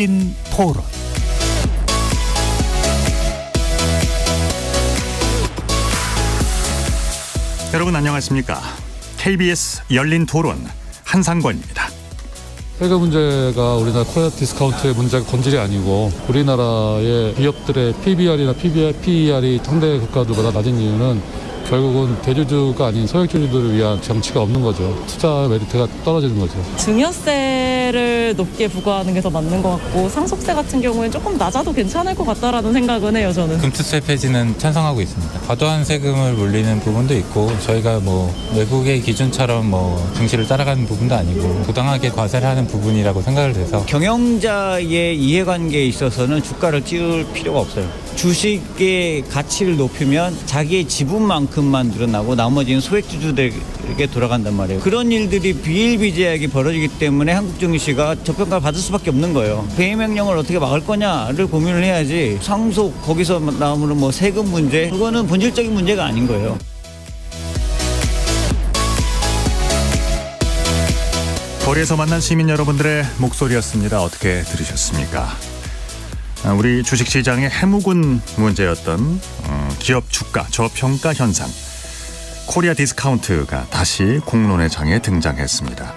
토론. 여러분 안녕하십니까? KBS 열린 토론 한상권입니다. 세금 문제가 우리나라 코리아 디스카운트의 문제가 본질이 아니고 우리나라의 기업들의 PBR이나 PER이 상대 국가들보다 낮은 이유는 결국은 대주주가 아닌 소액주주들을 위한 정치가 없는 거죠. 투자 메리트가 떨어지는 거죠. 증여세를 높게 부과하는 게 더 맞는 것 같고 상속세 같은 경우에는 조금 낮아도 괜찮을 것 같다라는 생각은 해요. 저는. 금투세 폐지는 찬성하고 있습니다. 과도한 세금을 물리는 부분도 있고 저희가 외국의 기준처럼 증시를 따라가는 부분도 아니고 부당하게 과세를 하는 부분이라고 생각을 해서 경영자의 이해관계에 있어서는 주가를 띄울 필요가 없어요. 주식의 가치를 높이면 자기의 지분만큼만 늘어나고 나머지는 소액주주들에게 돌아간단 말이에요. 그런 일들이 비일비재하게 벌어지기 때문에 한국증시가 저평가를 받을 수밖에 없는 거예요. 배임 명령을 어떻게 막을 거냐를 고민을 해야지 상속 거기서 나오는 세금 문제 그거는 본질적인 문제가 아닌 거예요. 거리에서 만난 시민 여러분들의 목소리였습니다. 어떻게 들으셨습니까? 우리 주식시장의 해묵은 문제였던 기업 주가 저평가 현상, 코리아 디스카운트가 다시 공론의 장에 등장했습니다.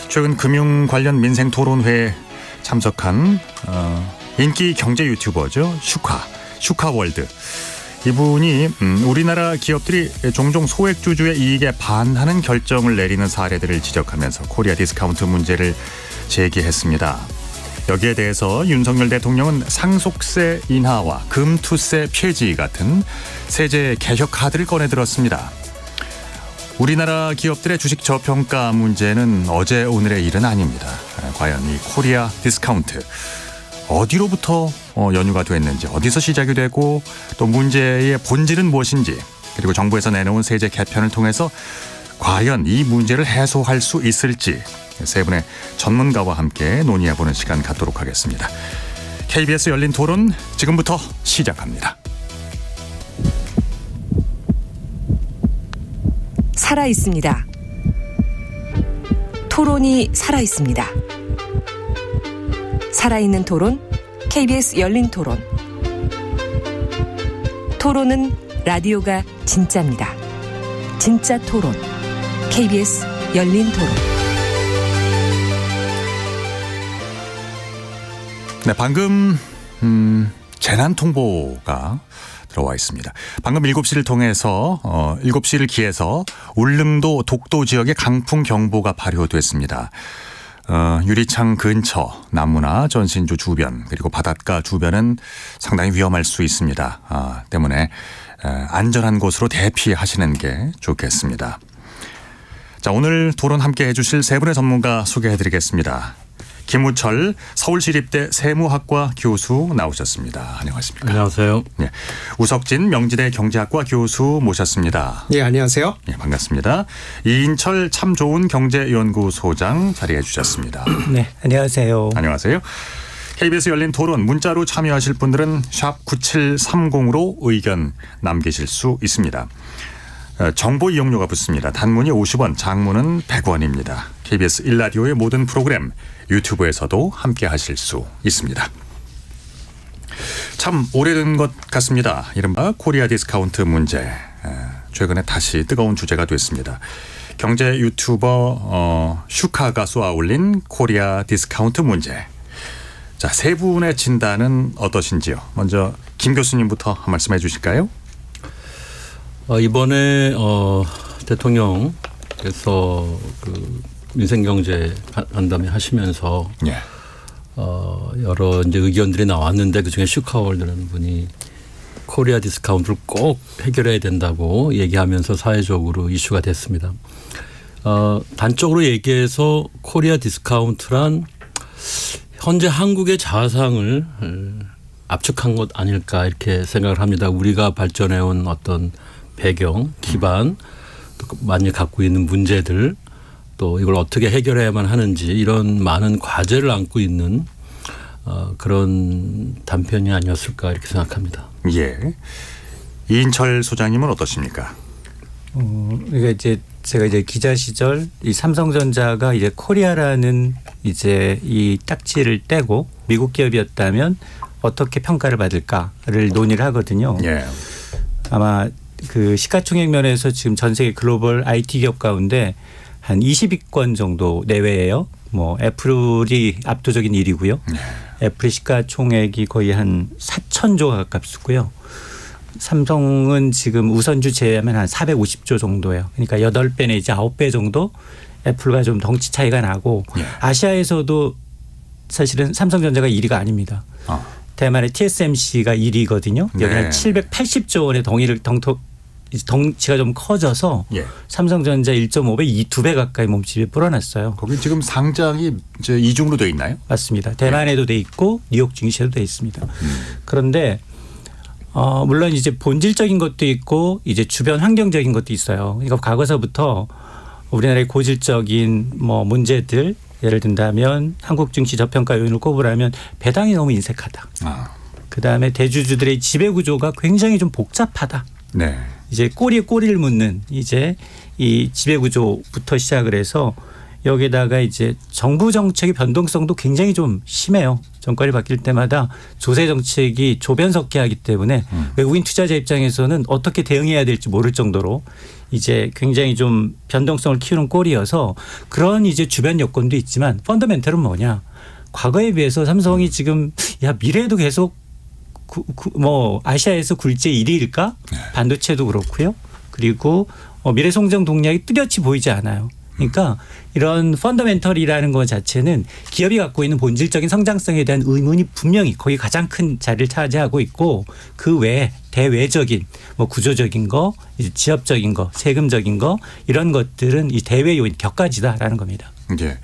최근 금융 관련 민생 토론회에 참석한 인기 경제 유튜버죠. 슈카월드. 이분이 우리나라 기업들이 종종 소액주주의 이익에 반하는 결정을 내리는 사례들을 지적하면서 코리아 디스카운트 문제를 제기했습니다. 여기에 대해서 윤석열 대통령은 상속세 인하와 금투세 폐지 같은 세제 개혁 카드를 꺼내들었습니다. 우리나라 기업들의 주식 저평가 문제는 어제 오늘의 일은 아닙니다. 과연 이 코리아 디스카운트 어디로부터 연유가 됐는지, 어디서 시작이 되고 또 문제의 본질은 무엇인지, 그리고 정부에서 내놓은 세제 개편을 통해서 과연 이 문제를 해소할 수 있을지 세 분의 전문가와 함께 논의해보는 시간 갖도록 하겠습니다. KBS 열린 토론 지금부터 시작합니다. 살아있습니다. 토론이 살아있습니다. 살아있는 토론, KBS 열린 토론. 토론은 라디오가 진짜입니다. 진짜 토론, KBS 열린 토론. 네, 방금 재난 통보가 들어와 있습니다. 방금 7시를 통해서 7시를 기해서 울릉도 독도 지역에 강풍 경보가 발효됐습니다. 유리창 근처, 남무나 전신주 주변 그리고 바닷가 주변은 상당히 위험할 수 있습니다. 때문에 안전한 곳으로 대피하시는 게 좋겠습니다. 자, 오늘 토론 함께 해주실 세 분의 전문가 소개해드리겠습니다. 김우철 서울시립대 세무학과 교수 나오셨습니다. 안녕하십니까? 안녕하세요. 네. 우석진 명지대 경제학과 교수 모셨습니다. 네, 안녕하세요. 네, 반갑습니다. 이인철 참 좋은 경제연구소장 자리해 주셨습니다. 네, 안녕하세요. 안녕하세요. KBS 열린 토론 문자로 참여하실 분들은 샵 9730으로 의견 남기실 수 있습니다. 정보 이용료가 붙습니다. 단문이 50원, 장문은 100원입니다. KBS 1라디오의 모든 프로그램 유튜브에서도 함께 하실 수 있습니다. 참 오래된 것 같습니다. 이른바 코리아 디스카운트 문제. 최근에 다시 뜨거운 주제가 됐습니다. 경제 유튜버 슈카가 쏘아 올린 코리아 디스카운트 문제. 자, 세 분의 진단은 어떠신지요? 먼저 김 교수님부터 한 말씀해 주실까요? 이번에 대통령께서 그 민생경제 간담회 하시면서 예. 여러 이제 의견들이 나왔는데 그중에 슈카월드라는 분이 코리아 디스카운트를 꼭 해결해야 된다고 얘기하면서 사회적으로 이슈가 됐습니다. 단적으로 얘기해서 코리아 디스카운트란 현재 한국의 자상을 압축한 것 아닐까 이렇게 생각을 합니다. 우리가 발전해온 어떤 배경, 기반, 또 많이 갖고 있는 문제들, 또 이걸 어떻게 해결해야만 하는지 이런 많은 과제를 안고 있는 그런 단편이 아니었을까 이렇게 생각합니다. 예. 이인철 소장님은 어떠십니까? 그러니까 이제 제가 이제 기자 시절 이 삼성전자가 이제 코리아라는 이제 이 딱지를 떼고 미국 기업이었다면 어떻게 평가를 받을까를 논의를 하거든요. 예. 아마 그 시가총액 면에서 지금 전 세계 글로벌 IT 기업 가운데 한 20위권 정도 내외예요. 뭐 애플이 압도적인 1위고요. 애플의 시가총액이 거의 한 4,000조가 가깝고요. 삼성은 지금 우선주 제외하면 한 450조 정도예요. 그러니까 8배 내지 9배 정도 애플과 좀 덩치 차이가 나고 아시아에서도 사실은 삼성전자가 1위가 아닙니다. 대만의 TSMC가 1위거든요. 여기 한 780조 원의 덩치가 좀 커져서 삼성전자 1.5배, 2배 가까이 몸집이 불어났어요. 거기 지금 상장이 이제 이중으로 돼 있나요? 맞습니다. 대만에도 돼 있고 뉴욕 증시에도 돼 있습니다. 그런데 물론 이제 본질적인 것도 있고 이제 주변 환경적인 것도 있어요. 그러니까 과거서부터 우리나라의 고질적인 뭐 문제들 예를 든다면 한국 증시 저평가 요인을 꼽으라면 배당이 너무 인색하다. 그다음에 대주주들의 지배 구조가 굉장히 좀 복잡하다. 네. 이제 꼬리에 꼬리를 묻는 이제 이 지배 구조부터 시작을 해서 여기다가 이제 정부 정책의 변동성도 굉장히 좀 심해요. 정권이 바뀔 때마다 조세 정책이 조변석해하기 때문에 외국인 투자자 입장에서는 어떻게 대응해야 될지 모를 정도로 이제 굉장히 좀 변동성을 키우는 꼴이어서 그런 이제 주변 여건도 있지만 펀더멘털은 뭐냐. 과거에 비해서 삼성이 지금 미래에도 계속 뭐 아시아에서 굴제 1위일까? 반도체도 그렇고요. 그리고 미래 성장 동력이 뚜렷이 보이지 않아요. 그러니까 이런 펀더멘털이라는 것 자체는 기업이 갖고 있는 본질적인 성장성에 대한 의문이 분명히 거기 가장 큰 자리를 차지하고 있고 그 외에 대외적인 뭐 구조적인 거, 이제 지역적인 거, 세금적인 거 이런 것들은 이 대외 요인 격가지다라는 겁니다. 이제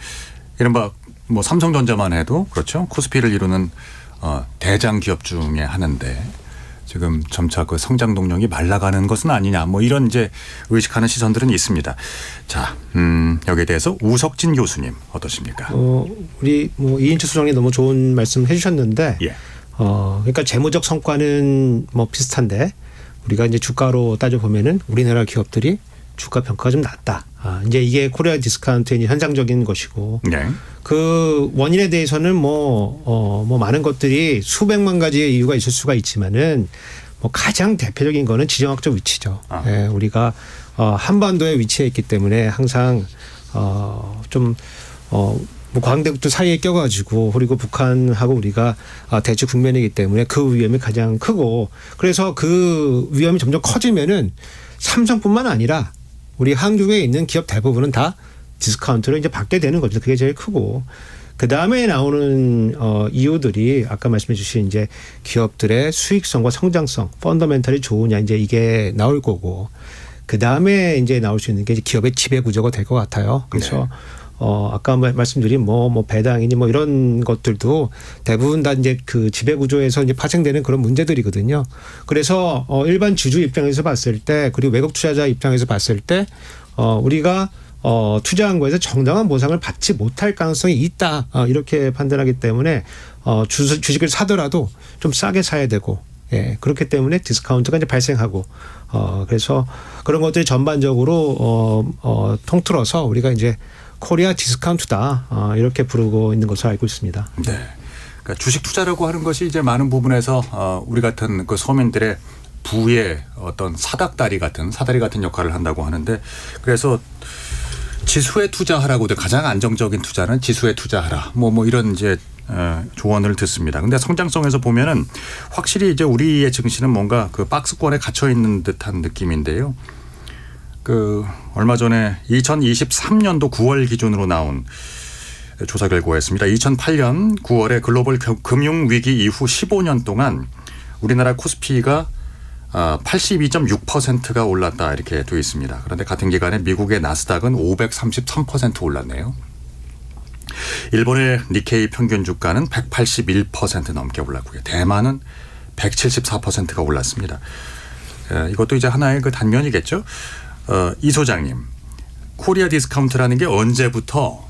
이른바 뭐 삼성전자만 해도 그렇죠. 코스피를 이루는 대장 기업 중에 하나인데 지금 점차 그 성장 동력이 말라가는 것은 아니냐 뭐 이런 이제 의식하는 시선들은 있습니다. 자, 여기에 대해서 우석진 교수님 어떠십니까? 우리 뭐 이인철 소장님 너무 좋은 말씀 해주셨는데, 그러니까 재무적 성과는 뭐 비슷한데 우리가 이제 주가로 따져 보면은 우리나라 기업들이 주가 평가가 좀 낮다. 이제 이게 코리아 디스카운트의 현상적인 것이고, 그 원인에 대해서는 뭐 많은 것들이 수백만 가지의 이유가 있을 수가 있지만은 뭐 가장 대표적인 거는 지정학적 위치죠. 예, 우리가 한반도에 위치해 있기 때문에 항상 뭐 광대국도 사이에 껴가지고 그리고 북한하고 우리가 대치 국면이기 때문에 그 위험이 가장 크고 그래서 그 위험이 점점 커지면은 삼성뿐만 아니라 우리 한국에 있는 기업 대부분은 다 디스카운트를 이제 받게 되는 거죠. 그게 제일 크고 그 다음에 나오는 이유들이 아까 말씀해 주신 이제 기업들의 수익성과 성장성, 펀더멘털이 좋으냐 이제 이게 나올 거고 그 다음에 이제 나올 수 있는 게 이제 기업의 지배 구조가 될 것 같아요. 그래서 아까 말씀드린 뭐 배당이니 뭐 이런 것들도 대부분 다 이제 그 지배 구조에서 이제 파생되는 그런 문제들이거든요. 그래서 일반 주주 입장에서 봤을 때 그리고 외국 투자자 입장에서 봤을 때 우리가 투자한 거에서 정당한 보상을 받지 못할 가능성이 있다. 이렇게 판단하기 때문에 주식을 사더라도 좀 싸게 사야 되고 예, 그렇기 때문에 디스카운트가 이제 발생하고 그래서 그런 것들이 전반적으로 통틀어서 우리가 이제 코리아 디스카운트다 이렇게 부르고 있는 것으로 알고 있습니다. 네, 그러니까 주식 투자라고 하는 것이 이제 많은 부분에서 우리 같은 그 서민들의 부의 어떤 사다리 같은 역할을 한다고 하는데 그래서 지수에 투자하라고도 가장 안정적인 투자는 지수에 투자하라. 뭐 이런 이제 조언을 듣습니다. 근데 성장성에서 보면은 확실히 이제 우리의 증시는 뭔가 그 박스권에 갇혀 있는 듯한 느낌인데요. 그 얼마 전에 2023년도 9월 기준으로 나온 조사 결과였습니다. 2008년 9월에 글로벌 금융위기 이후 15년 동안 우리나라 코스피가 82.6%가 올랐다 이렇게 되어 있습니다. 그런데 같은 기간에 미국의 나스닥은 533% 올랐네요. 일본의 니케이 평균 주가는 181% 넘게 올랐고요. 대만은 174%가 올랐습니다. 이것도 이제 하나의 그 단면이겠죠. 이 소장님, 코리아 디스카운트라는 게 언제부터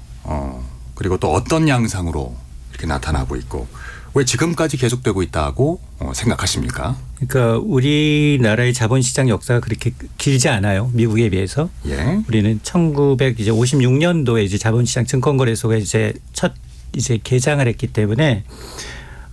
그리고 또 어떤 양상으로 이렇게 나타나고 있고 왜 지금까지 계속되고 있다고 생각하십니까? 그러니까 우리나라의 자본시장 역사가 그렇게 길지 않아요. 미국에 비해서. 예. 우리는 1956년도에 이제 자본시장 증권거래소가 이제 첫 이제 개장을 했기 때문에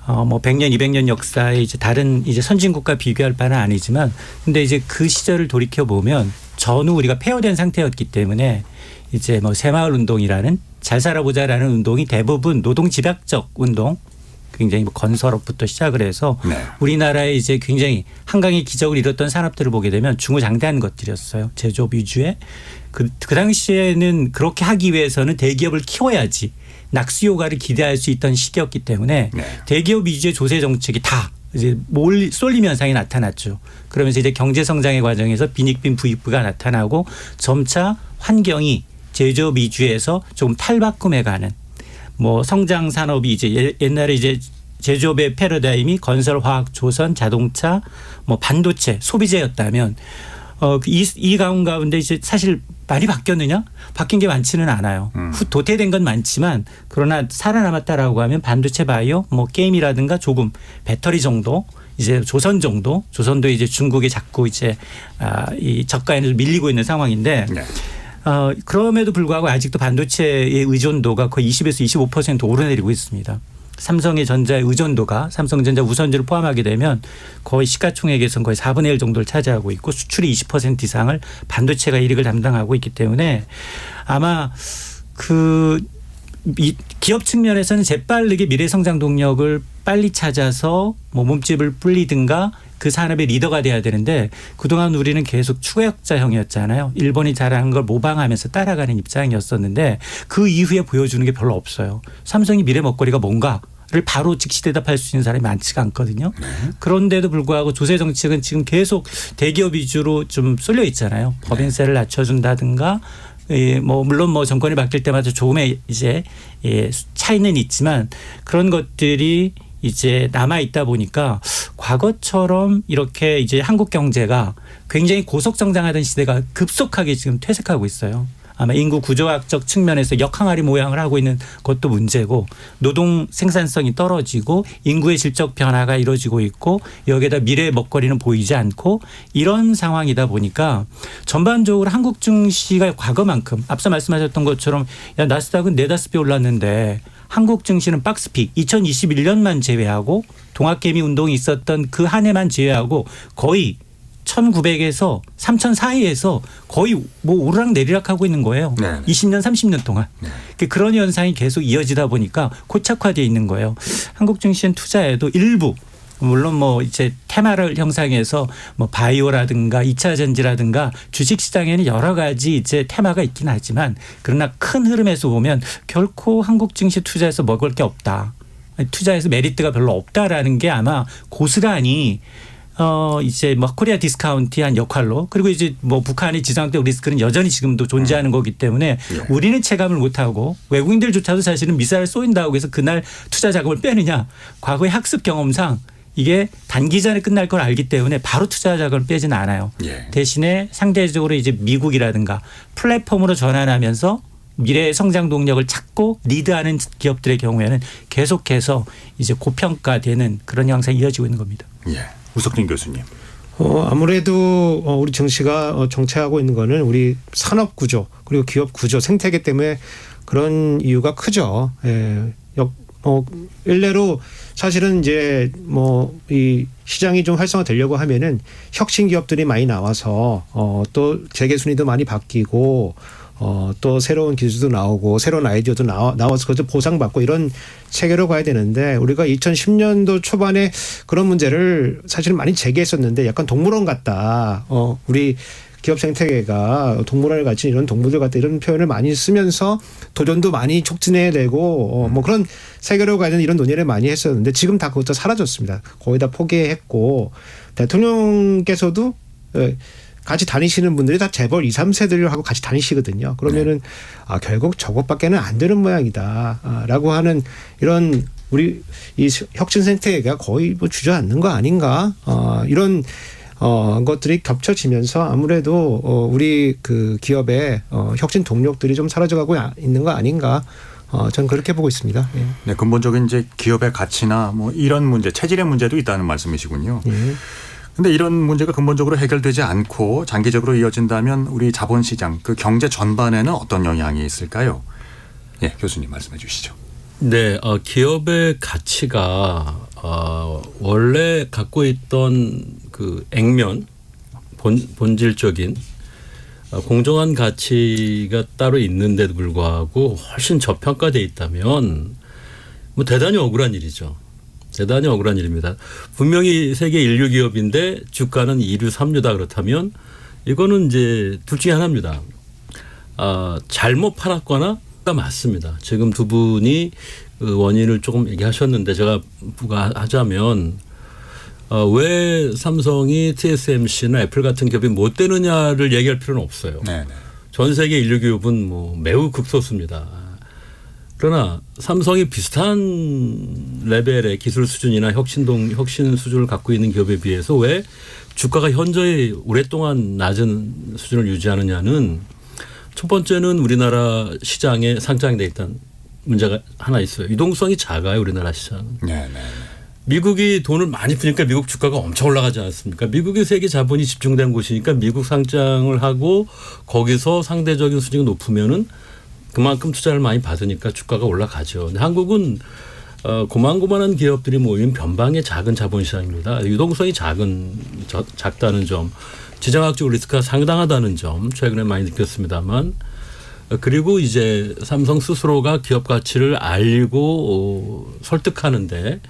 뭐 100년, 200년 역사의 이제 다른 이제 선진국과 비교할 바는 아니지만 근데 이제 그 시절을 돌이켜 보면 전후 우리가 폐허된 상태였기 때문에 이제 뭐 새마을 운동이라는 잘 살아보자라는 운동이 대부분 노동 집약적 운동 굉장히 뭐 건설업부터 시작을 해서 네. 우리나라에 이제 굉장히 한강의 기적을 이뤘던 산업들을 보게 되면 중후장대한 것들이었어요. 제조업 위주의. 그 당시에는 그렇게 하기 위해서는 대기업을 키워야지 낙수 효과를 기대할 수 있던 시기였기 때문에 네. 대기업 위주의 조세 정책이 다 이제 쏠림 현상이 나타났죠. 그러면서 이제 경제 성장의 과정에서 빈익빈 부익부가 나타나고 점차 환경이 제조업 위주에서 조금 탈바꿈해가는 뭐 성장 산업이 이제 옛날에 이제 제조업의 패러다임이 건설, 화학, 조선, 자동차, 뭐 반도체, 소비재였다면 이 가운데 이제 사실 많이 바뀌었느냐? 바뀐 게 많지는 않아요. 도태된 건 많지만 그러나 살아남았다라고 하면 반도체, 바이오, 뭐 게임이라든가 조금 배터리 정도, 이제 조선 정도, 조선도 이제 중국에 자꾸 이제 이 저가에는 밀리고 있는 상황인데. 네. 그럼에도 불구하고 아직도 반도체의 의존도가 거의 20에서 25% 오르내리고 있습니다. 삼성의 전자의 의존도가 삼성전자 우선주를 포함하게 되면 거의 시가총액에서는 거의 4분의 1 정도를 차지하고 있고 수출이 20% 이상을 반도체가 이익을 담당하고 있기 때문에 아마 이 기업 측면에서는 재빠르게 미래 성장 동력을 빨리 찾아서 뭐 몸집을 불리든가 그 산업의 리더가 돼야 되는데 그동안 우리는 계속 추격자형이었잖아요. 일본이 잘하는 걸 모방하면서 따라가는 입장이었었는데 그 이후에 보여주는 게 별로 없어요. 삼성이 미래 먹거리가 뭔가를 바로 즉시 대답할 수 있는 사람이 많지가 않거든요. 그런데도 불구하고 조세 정책은 지금 계속 대기업 위주로 좀 쏠려 있잖아요. 법인세를 낮춰준다든가 뭐 물론 뭐 정권이 바뀔 때마다 조금의 이제 차이는 있지만 그런 것들이 이제 남아 있다 보니까 과거처럼 이렇게 이제 한국 경제가 굉장히 고속 성장하던 시대가 급속하게 지금 퇴색하고 있어요. 아마 인구 구조학적 측면에서 역항아리 모양을 하고 있는 것도 문제고 노동 생산성이 떨어지고 인구의 질적 변화가 이루어지고 있고 여기에다 미래의 먹거리는 보이지 않고 이런 상황이다 보니까 전반적으로 한국 증시가 과거만큼 앞서 말씀하셨던 것처럼 야 나스닥은 4-5배 올랐는데 한국 증시는 박스피 2021년만 제외하고 동학개미 운동이 있었던 그 한 해만 제외하고 거의 1900에서 3000 사이에서 거의 뭐 오르락 내리락 하고 있는 거예요. 네. 20년 30년 동안. 네. 그런 현상이 계속 이어지다 보니까 고착화되어 있는 거예요. 한국 증시는 투자에도 일부 물론 뭐 이제 테마를 형성해서 뭐 바이오라든가 2차 전지라든가 주식 시장에는 여러 가지 이제 테마가 있긴 하지만 그러나 큰 흐름에서 보면 결코 한국 증시 투자에서 먹을 게 없다. 투자에서 메리트가 별로 없다라는 게 아마 고스란히 이제 뭐 코리아 디스카운트한 역할로 그리고 이제 뭐 북한의 지정학적 리스크는 여전히 지금도 존재하는 거기 때문에 우리는 체감을 못하고 외국인들조차도 사실은 미사일 쏘인다고 해서 그날 투자 자금을 빼느냐 과거의 학습 경험상 이게 단기전에 끝날 걸 알기 때문에 바로 투자 자금을 빼지는 않아요. 예. 대신에 상대적으로 이제 미국이라든가 플랫폼으로 전환하면서 미래의 성장 동력을 찾고 리드하는 기업들의 경우에는 계속해서 이제 고평가되는 그런 형상이 이어지고 있는 겁니다. 예. 우석진 교수님. 아무래도 우리 증시가 정체하고 있는 거는 우리 산업 구조 그리고 기업 구조 생태계 때문에 그런 이유가 크죠. 예. 일례로 사실은 이제 뭐 이 시장이 좀 활성화되려고 하면은 혁신 기업들이 많이 나와서 또 재계 순위도 많이 바뀌고 또 새로운 기술도 나오고 새로운 아이디어도 나와서 그것을 보상받고 이런 체계로 가야 되는데 우리가 2010년도 초반에 그런 문제를 사실은 많이 제기했었는데 약간 동물원 같다. 우리 기업 생태계가 동물원을 같이 이런 동물들 같다 이런 표현을 많이 쓰면서 도전도 많이 촉진해야 되고 뭐 그런 세계로 가는 이런 논의를 많이 했었는데 지금 다 그것도 사라졌습니다. 거의 다 포기했고 대통령께서도 같이 다니시는 분들이 다 재벌 2, 3세들하고 같이 다니시거든요. 그러면은 결국 저것밖에는 안 되는 모양이다. 라고 하는 이런 우리 이 혁신 생태계가 거의 뭐 주저앉는 거 아닌가. 이런 것들이 겹쳐지면서 아무래도 우리 그 기업의 혁신 동력들이 좀 사라져가고 있는 거 아닌가. 저는 그렇게 보고 있습니다. 예. 네, 근본적인 이제 기업의 가치나 뭐 이런 문제, 체질의 문제도 있다는 말씀이시군요. 예. 근데 이런 문제가 근본적으로 해결되지 않고 장기적으로 이어진다면 우리 자본시장 그 경제 전반에는 어떤 영향이 있을까요? 예, 교수님 말씀해 주시죠. 네, 기업의 가치가 원래 갖고 있던 그 액면 본질적인 공정한 가치가 따로 있는데도 불구하고 훨씬 저평가돼 있다면 뭐 대단히 억울한 일이죠. 대단히 억울한 일입니다. 분명히 세계 1류 기업인데 주가는 2류, 3류다 그렇다면 이거는 이제 둘 중에 하나입니다. 잘못 팔았거나 맞습니다. 지금 두 분이 그 원인을 조금 얘기하셨는데 제가 부가하자면 왜 삼성이 TSMC나 애플 같은 기업이 못 되느냐를 얘기할 필요는 없어요. 네네. 전 세계 인류 기업은 뭐 매우 극소수입니다. 그러나 삼성이 비슷한 레벨의 기술 수준이나 혁신 수준을 갖고 있는 기업에 비해서 왜 주가가 현저히 오랫동안 낮은 수준을 유지하느냐는 첫 번째는 우리나라 시장에 상장돼 있다는 문제가 하나 있어요. 유동성이 작아요, 우리나라 시장은. 네네. 미국이 돈을 많이 푸니까 미국 주가가 엄청 올라가지 않습니까? 미국이 세계 자본이 집중된 곳이니까 미국 상장을 하고 거기서 상대적인 수준이 높으면은 그만큼 투자를 많이 받으니까 주가가 올라가죠. 근데 한국은 고만고만한 기업들이 모인 변방의 작은 자본시장입니다. 유동성이 작다는 점, 지정학적 리스크가 상당하다는 점 최근에 많이 느꼈습니다만, 그리고 이제 삼성 스스로가 기업 가치를 알고 설득하는데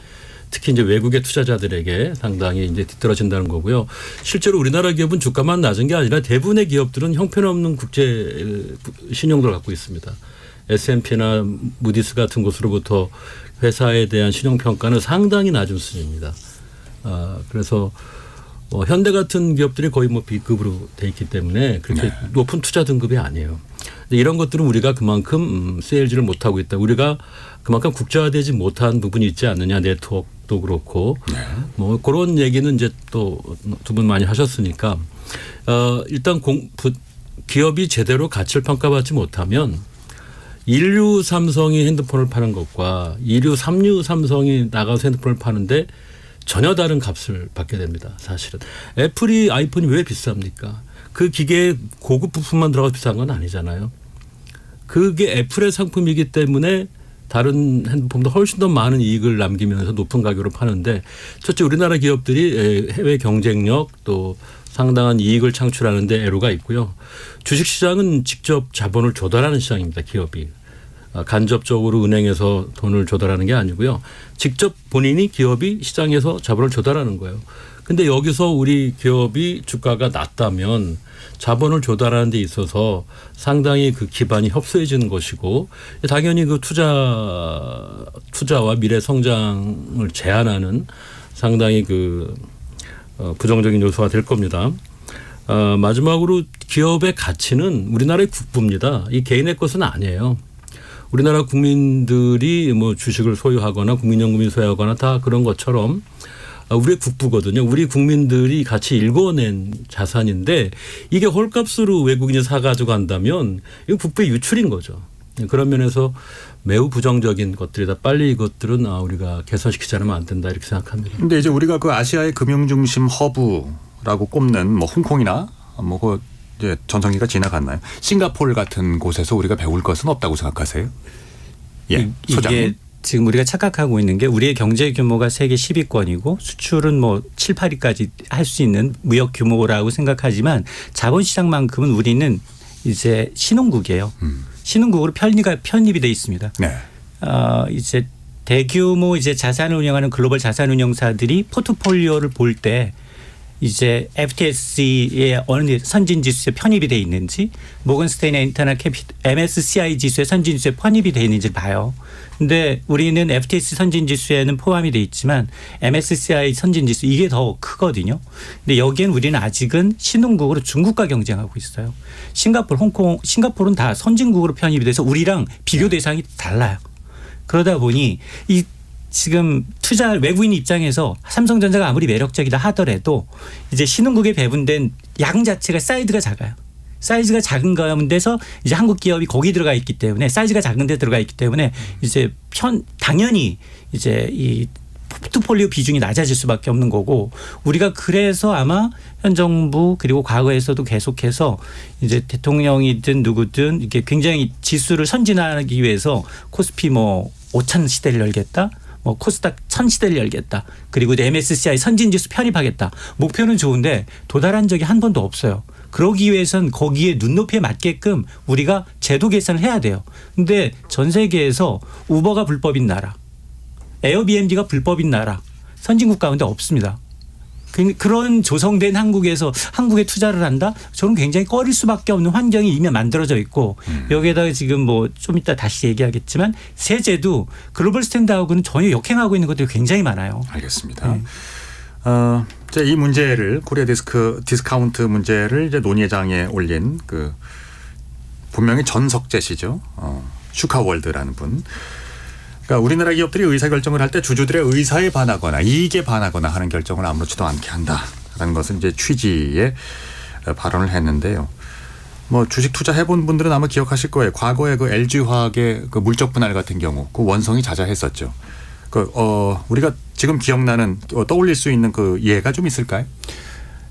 특히 이제 외국의 투자자들에게 상당히 이제 뒤떨어진다는 거고요. 실제로 우리나라 기업은 주가만 낮은 게 아니라 대부분의 기업들은 형편없는 국제 신용도를 갖고 있습니다. S&P나 무디스 같은 곳으로부터 회사에 대한 신용평가는 상당히 낮은 수준입니다. 그래서 현대 같은 기업들이 거의 뭐 B급으로 돼 있기 때문에 그렇게 높은 투자 등급이 아니에요. 이런 것들은 우리가 그만큼 세일즈를 못하고 있다. 우리가 그만큼 국제화되지 못한 부분이 있지 않느냐. 네트워크도 그렇고. 뭐 그런 얘기는 이제 또 두 분 많이 하셨으니까 일단 기업이 제대로 가치를 평가받지 못하면 1류 삼성이 핸드폰을 파는 것과 2류, 3류 삼성이 나가서 핸드폰을 파는데 전혀 다른 값을 받게 됩니다. 사실은. 애플이 아이폰이 왜 비쌉니까? 그 기계에 고급 부품만 들어가서 비싼 건 아니잖아요. 그게 애플의 상품이기 때문에 다른 핸드폰보다 훨씬 더 많은 이익을 남기면서 높은 가격으로 파는데 첫째 우리나라 기업들이 해외 경쟁력 또 상당한 이익을 창출하는 데 애로가 있고요. 주식시장은 직접 자본을 조달하는 시장입니다. 기업이. 간접적으로 은행에서 돈을 조달하는 게 아니고요. 직접 본인이 기업이 시장에서 자본을 조달하는 거예요. 근데 여기서 우리 기업이 주가가 낮다면 자본을 조달하는 데 있어서 상당히 그 기반이 협소해지는 것이고 당연히 그 투자와 미래 성장을 제한하는 상당히 그 부정적인 요소가 될 겁니다. 마지막으로 기업의 가치는 우리나라의 국부입니다. 이 개인의 것은 아니에요. 우리나라 국민들이 뭐 주식을 소유하거나 국민연금이 소유하거나 다 그런 것처럼 우리의 국부거든요. 우리 국민들이 같이 일궈낸 자산인데 이게 헐값으로 외국인이 사가지고 간다면 이거 국부의 유출인 거죠. 그런 면에서 매우 부정적인 것들이다. 빨리 이것들은 우리가 개선시키지 않으면 안 된다 이렇게 생각합니다. 근데 이제 우리가 그 아시아의 금융중심 허브라고 꼽는 뭐 홍콩이나 뭐 그 이제 전성기가 지나갔나요? 싱가포르 같은 곳에서 우리가 배울 것은 없다고 생각하세요? 예, 소장님. 이게 지금 우리가 착각하고 있는 게 우리의 경제 규모가 세계 10위권이고 수출은 뭐 7, 8위까지 할 수 있는 무역 규모라고 생각하지만 자본시장만큼은 우리는 이제 신흥국이에요. 신흥국으로 편입이 돼 있습니다. 네. 이제 대규모 이제 자산을 운영하는 글로벌 자산 운용사들이 포트폴리오를 볼 때 이제 FTSE의 어느 선진 지수에 편입이 돼 있는지 모건스테인의 인터널 캐피탈 MSCI 지수에 선진 지수에 편입이 돼 있는지 봐요. 근데 우리는 FTSE 선진 지수에는 포함이 돼 있지만 MSCI 선진 지수 이게 더 크거든요. 근데 여기엔 우리는 아직은 신흥국으로 중국과 경쟁하고 있어요. 싱가포르, 홍콩, 싱가포르는 다 선진국으로 편입이 돼서 우리랑 비교 대상이 달라요. 그러다 보니 이 지금 투자 외국인 입장에서 삼성전자가 아무리 매력적이다 하더라도 이제 신흥국에 배분된 양 자체가 사이즈가 작아요. 사이즈가 작은 가운데서 이제 한국 기업이 거기 들어가 있기 때문에 사이즈가 작은 데 들어가 있기 때문에 이제 당연히 이제 이 포트폴리오 비중이 낮아질 수밖에 없는 거고 우리가 그래서 아마 현 정부 그리고 과거에서도 계속해서 이제 대통령이든 누구든 이렇게 굉장히 지수를 선진하기 위해서 코스피 뭐 5천 시대를 열겠다. 뭐 코스닥 1000 시대를 열겠다. 그리고 이제 MSCI 선진지수 편입하겠다. 목표는 좋은데 도달한 적이 한 번도 없어요. 그러기 위해선 거기에 눈높이에 맞게끔 우리가 제도 개선을 해야 돼요. 근데 전 세계에서 우버가 불법인 나라, 에어비앤비가 불법인 나라, 선진국 가운데 없습니다. 그런 조성된 한국에서 한국에 투자를 한다? 저는 굉장히 꺼릴 수밖에 없는 환경이 이미 만들어져 있고 여기에다가 지금 뭐 좀 이따 다시 얘기하겠지만 세제도 글로벌 스탠다드하고는 전혀 역행하고 있는 것들이 굉장히 많아요. 알겠습니다. 이제 이 문제를 코리아 디스카운트 문제를 이제 논의장에 올린 그 분명히 전석재 씨죠. 슈카월드라는 분. 그러니까 우리나라 기업들이 의사결정을 할 때 주주들의 의사에 반하거나 이익에 반하거나 하는 결정을 아무렇지도 않게 한다라는 것은 이제 취지의 발언을 했는데요. 뭐 주식 투자해본 분들은 아마 기억하실 거예요. 과거에 그 LG화학의 그 물적 분할 같은 경우 그 원성이 자자했었죠. 우리가 지금 기억나는 떠올릴 수 있는 그 예가 좀 있을까요?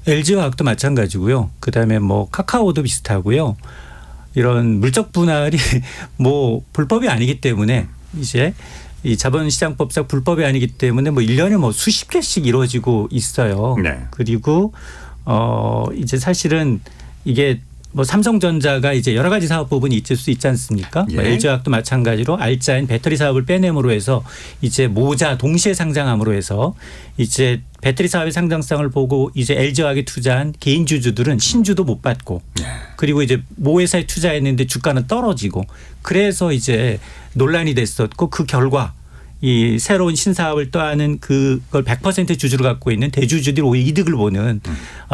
LG화학도 마찬가지고요. 그다음에 뭐 카카오도 비슷하고요. 이런 물적 분할이 뭐 불법이 아니기 때문에 이제 이 자본시장법상 불법이 아니기 때문에 뭐 1년에 뭐 수십 개씩 이루어지고 있어요. 네. 그리고 이제 사실은 이게 뭐 삼성전자가 이제 여러 가지 사업 부분이 있을 수 있지 않습니까? 예. 뭐 LG화학도 마찬가지로 알짜인 배터리 사업을 빼냄으로 해서 이제 모자 동시에 상장함으로 해서 이제 배터리 사업의 상장성을 보고 이제 LG화학에 투자한 개인 주주들은 신주도 못 받고 그리고 이제 모 회사에 투자했는데 주가는 떨어지고 그래서 이제 논란이 됐었고 그 결과 이 새로운 신사업을 떠하는 그걸 100% 주주를 갖고 있는 대주주들이 오히려 이득을 보는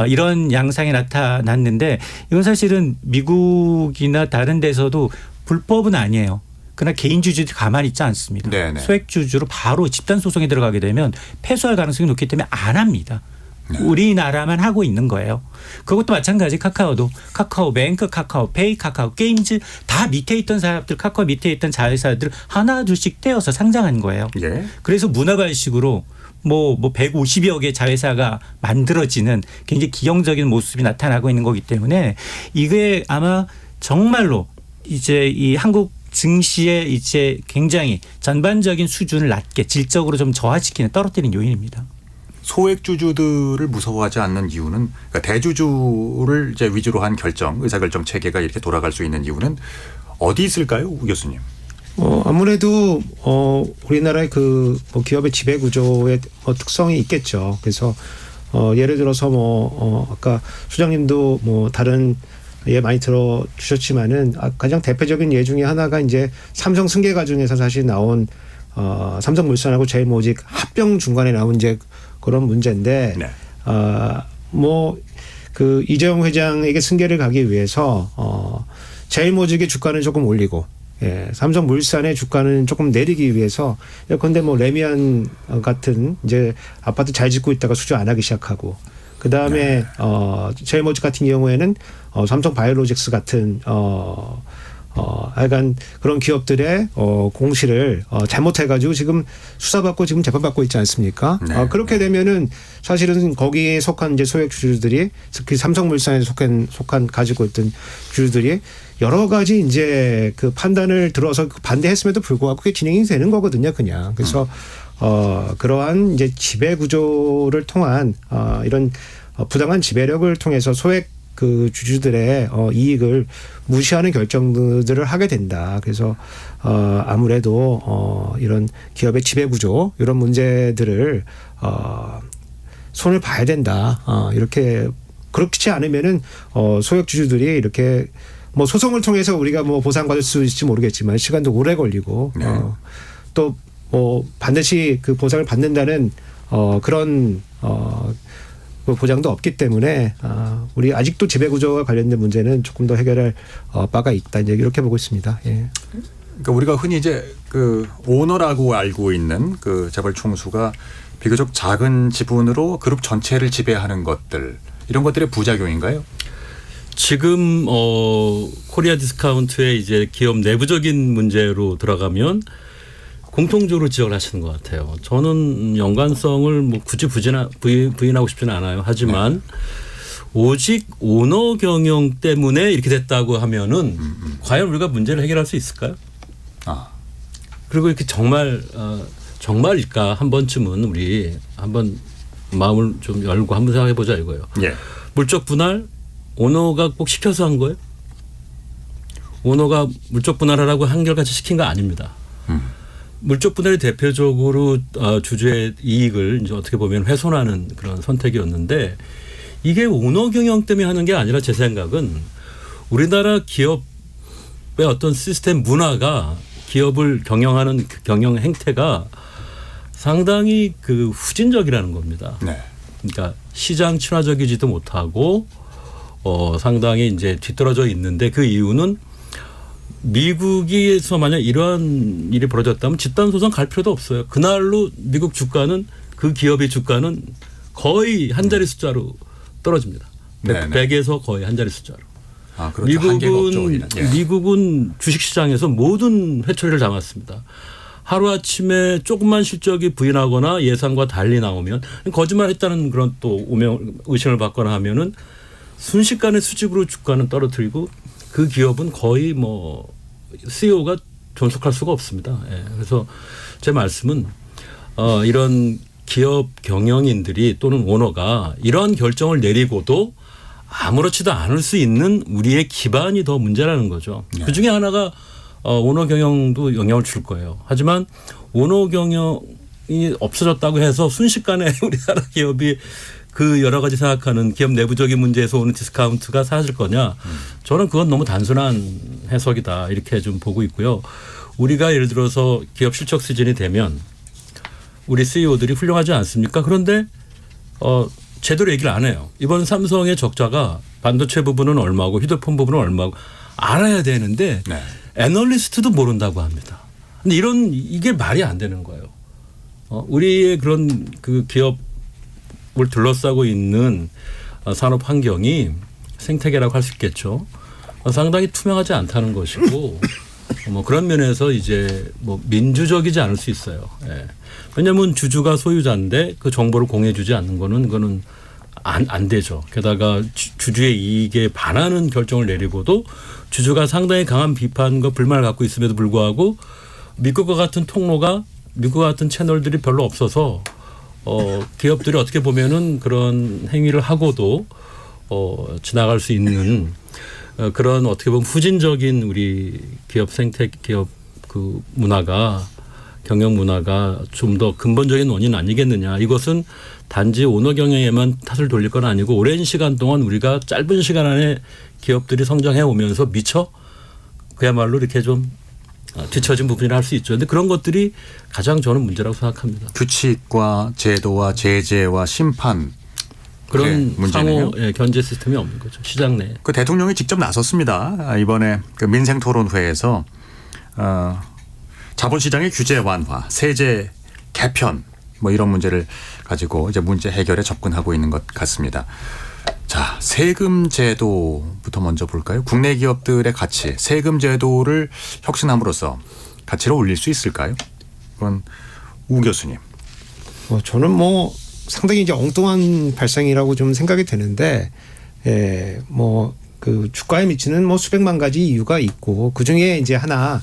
이런 양상이 나타났는데 이건 사실은 미국이나 다른 데서도 불법은 아니에요. 그러나 개인 주주들이 가만히 있지 않습니다. 네네. 소액 주주로 바로 집단 소송에 들어가게 되면 패소할 가능성이 높기 때문에 안 합니다. 네. 우리나라만 하고 있는 거예요. 그것도 마찬가지 카카오도 카카오뱅크, 카카오페이, 카카오게임즈 다 밑에 있던 사람들 카카오 밑에 있던 자회사들 하나 둘씩 떼어서 상장한 거예요. 예. 그래서 문화발식으로 뭐 150여 개 자회사가 만들어지는 굉장히 기형적인 모습이 나타나고 있는 거기 때문에 이게 아마 정말로 이제 이 한국 증시의 이제 굉장히 전반적인 수준을 낮게 질적으로 좀 저하시키는 떨어뜨리는 요인입니다. 소액 주주들을 무서워하지 않는 이유는 그러니까 대주주를 이제 위주로 한 의사결정 체계가 이렇게 돌아갈 수 있는 이유는 어디 있을까요, 우 교수님? 아무래도 우리나라의 그 뭐 기업의 지배 구조의 특성이 있겠죠. 그래서 예를 들어서 아까 수장님도 뭐 다른 예 많이 들어 주셨지만은 가장 대표적인 예 중에 하나가 이제 삼성 승계 과정에서 사실 나온 삼성물산하고 제일모직 합병 중간에 나온 이제 그런 문제인데 네. 뭐 그 이재용 회장에게 승계를 가기 위해서 제일모직의 주가는 조금 올리고 삼성물산의 주가는 조금 내리기 위해서 예컨대 뭐 레미안 같은 이제 아파트 잘 짓고 있다가 수주 안 하기 시작하고 그 다음에 제일모직 같은 경우에는 삼성바이오로직스 같은 약간 그런 기업들의 공시를 잘못해가지고 지금 수사받고 지금 재판받고 있지 않습니까? 네. 그렇게 되면은 사실은 거기에 속한 이제 소액 주주들이 특히 삼성물산에 속한 가지고 있던 주주들이 여러 가지 이제 그 판단을 들어서 반대했음에도 불구하고 그게 진행이 되는 거거든요, 그냥. 그래서 그러한 이제 지배 구조를 통한 이런 부당한 지배력을 통해서 소액 그 주주들의 이익을 무시하는 결정들을 하게 된다. 그래서 아무래도 이런 기업의 지배 구조 이런 문제들을 손을 봐야 된다. 이렇게 그렇지 않으면은 소액 주주들이 이렇게 뭐 소송을 통해서 우리가 뭐 보상받을 수 있을지 모르겠지만 시간도 오래 걸리고 네. 또 뭐 반드시 그 보상을 받는다는 그런 그 보장도 없기 때문에 우리 아직도 지배구조와 관련된 문제는 조금 더 해결할 바가 있다 이제 이렇게 보고 있습니다. 예. 그러니까 우리가 흔히 이제 그 오너라고 알고 있는 그 재벌 총수가 비교적 작은 지분으로 그룹 전체를 지배하는 것들 이런 것들의 부작용인가요? 지금 코리아 디스카운트의 이제 기업 내부적인 문제로 들어가면 공통적으로 지적을 하시는 것 같아요. 저는 연관성을 뭐 굳이 부인하고 싶지는 않아요. 하지만 오직 오너 경영 때문에 이렇게 됐다고 하면은 과연 우리가 문제를 해결할 수 있을까요? 그리고 이렇게 정말일까 한 번쯤은 우리 한번 마음을 좀 열고 한번 생각해 보자 이거예요. 예. 물적 분할 오너가 꼭 시켜서 한 거예요? 오너가 물적 분할하라고 한결같이 시킨 거 아닙니다. 물적 분할이 대표적으로 주주의 이익을 이제 어떻게 보면 훼손하는 그런 선택이었는데 이게 오너 경영 때문에 하는 게 아니라 제 생각은 우리나라 기업의 어떤 시스템 문화가 기업을 경영하는 그 경영 행태가 상당히 그 후진적이라는 겁니다. 네. 그러니까 시장 친화적이지도 못하고 상당히 이제 뒤떨어져 있는데 그 이유는 미국에서 만약 이러한 일이 벌어졌다면 집단 소송 갈 필요도 없어요. 그날로 미국 주가는 그 기업의 주가는 거의 한 자리 숫자로 떨어집니다. 네네. 100에서 거의 한 자리 숫자로. 아, 그렇죠. 한계가 없죠, 우리는. 예. 미국은 주식시장에서 모든 회초리를 잡았습니다. 하루아침에 조금만 실적이 부진하거나 예상과 달리 나오면 거짓말했다는 그런 또 의심을 받거나 하면은 순식간에 수직으로 주가는 떨어뜨리고 그 기업은 거의 뭐 CEO가 존속할 수가 없습니다. 예. 그래서 제 말씀은 이런 기업 경영인들이 또는 오너가 이런 결정을 내리고도 아무렇지도 않을 수 있는 우리의 기반이 더 문제라는 거죠. 네. 그중에 하나가 오너 경영도 영향을 줄 거예요. 하지만 오너 경영이 없어졌다고 해서 순식간에 우리나라 기업이 그 여러 가지 생각하는 기업 내부적인 문제에서 오는 디스카운트가 사라질 거냐. 저는 그건 너무 단순한 해석이다. 이렇게 좀 보고 있고요. 우리가 예를 들어서 기업 실적 수준이 되면 우리 CEO들이 훌륭하지 않습니까? 그런데 제대로 얘기를 안 해요. 이번 삼성의 적자가 반도체 부분은 얼마고 휴대폰 부분은 얼마고 알아야 되는데 네. 애널리스트도 모른다고 합니다. 근데 이게 말이 안 되는 거예요. 우리의 그런 그 기업을 둘러싸고 있는 산업 환경이 생태계라고 할 수 있겠죠. 상당히 투명하지 않다는 것이고 뭐 그런 면에서 이제 뭐 민주적이지 않을 수 있어요. 예. 왜냐하면 주주가 소유자인데 그 정보를 공유해주지 않는 그거는 안 되죠. 게다가 주주의 이익에 반하는 결정을 내리고도 주주가 상당히 강한 비판과 불만을 갖고 있음에도 불구하고 미국과 같은 통로가 미국과 같은 채널들이 별로 없어서 기업들이 어떻게 보면은 그런 행위를 하고도 지나갈 수 있는 그런 어떻게 보면 후진적인 우리 기업 기업 그 문화가 경영 문화가 좀 더 근본적인 원인 아니겠느냐. 이것은 단지 오너 경영에만 탓을 돌릴 건 아니고 오랜 시간 동안 우리가 짧은 시간 안에 기업들이 성장해 오면서 미처 그야말로 이렇게 좀 뒤처진 부분이라 할 수 있죠. 그런데 그런 것들이 가장 저는 문제라고 생각합니다. 규칙과 제도와 제재와 심판 그런 문제네요. 상호 견제 시스템이 없는 거죠. 시장 내에. 그 대통령이 직접 나섰습니다. 이번에 그 민생토론회에서 자본시장의 규제 완화, 세제 개편 뭐 이런 문제를 가지고 이제 문제 해결에 접근하고 있는 것 같습니다. 자, 세금 제도부터 먼저 볼까요? 국내 기업들의 가치, 세금 제도를 혁신함으로써 가치를 올릴 수 있을까요? 그건 우 교수님. 저는 뭐 상당히 이제 엉뚱한 발상이라고 좀 생각이 되는데, 그 주가에 미치는 뭐 수백만 가지 이유가 있고 그 중에 이제 하나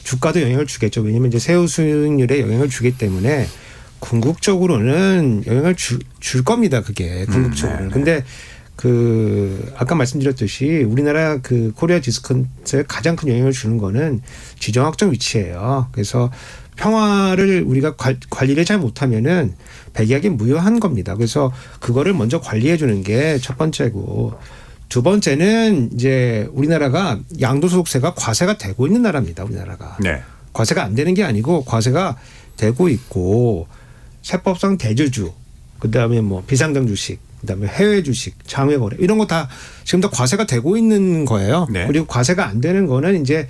주가도 영향을 주겠죠. 왜냐하면 이제 세후 수익률에 영향을 주기 때문에 궁극적으로는 영향을 줄 겁니다. 그게 궁극적으로는. 근데 그 아까 말씀드렸듯이 우리나라 그 코리아 디스카운트에 가장 큰 영향을 주는 거는 지정학적 위치예요. 그래서 평화를 우리가 관리를 잘 못하면은 백약이 무효한 겁니다. 그래서 그거를 먼저 관리해 주는 게 첫 번째고, 두 번째는 이제 우리나라가 양도소득세가 과세가 되고 있는 나라입니다. 우리나라가. 네. 과세가 안 되는 게 아니고 과세가 되고 있고, 세법상 대주주, 그다음에 뭐 비상장 주식, 그다음에 해외 주식, 장외 거래 이런 거 다 지금 다 과세가 되고 있는 거예요. 네. 그리고 과세가 안 되는 거는 이제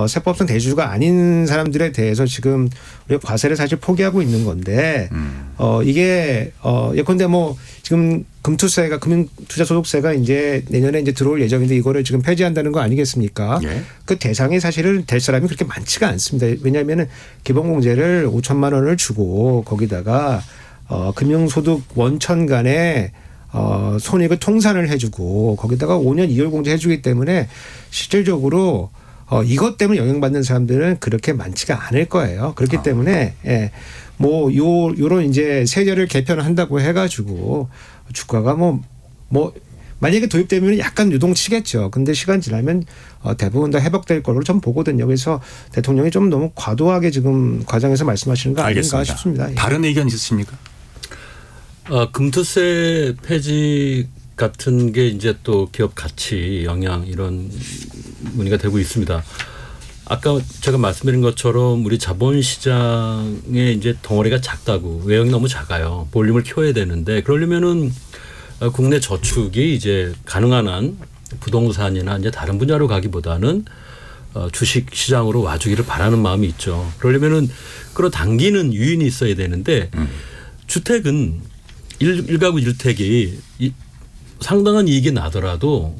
세법상 대주주가 아닌 사람들에 대해서 지금 우리가 과세를 사실 포기하고 있는 건데 이게 예컨대 뭐 지금 금투세가 금융투자소득세가 이제 내년에 이제 들어올 예정인데 이거를 지금 폐지한다는 거 아니겠습니까? 예. 그 대상이 사실은 될 사람이 그렇게 많지가 않습니다. 왜냐하면은 기본공제를 5천만 원을 주고 거기다가 금융소득 원천 간에 손익을 통산을 해주고 거기다가 5년 이율공제 해주기 때문에 실질적으로 이것 때문에 영향받는 사람들은 그렇게 많지가 않을 거예요. 그렇기 때문에 뭐 요런 이제 세제를 개편한다고 해가지고 주가가 뭐 만약에 도입되면 약간 유동치겠죠. 근데 시간 지나면 대부분 다 회복될 거로 좀 보거든요. 그래서 대통령이 좀 너무 과도하게 지금 과장해서 말씀하시는 거 아닌가 알겠습니다. 싶습니다. 예. 다른 의견 있으십니까? 금투세 폐지 같은 게 이제 또 기업 가치 영향 이런 문의가 되고 있습니다. 아까 제가 말씀드린 것처럼 우리 자본시장의 이제 덩어리가 작다고 외형이 너무 작아요. 볼륨을 키워야 되는데 그러려면은 국내 저축이 이제 가능한 한 부동산이나 이제 다른 분야로 가기보다는 주식 시장으로 와주기를 바라는 마음이 있죠. 그러려면은 끌어당기는 유인이 있어야 되는데 주택은 일가구 1택이 상당한 이익이 나더라도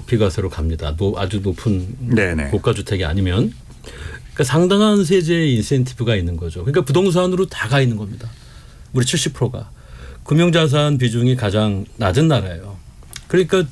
비과세로 갑니다. 아주 높은 네네. 고가 주택이 아니면 그러니까 상당한 세제 인센티브가 있는 거죠. 그러니까 부동산으로 다 가 있는 겁니다. 우리 70%가 금융자산 비중이 가장 낮은 나라예요. 그러니까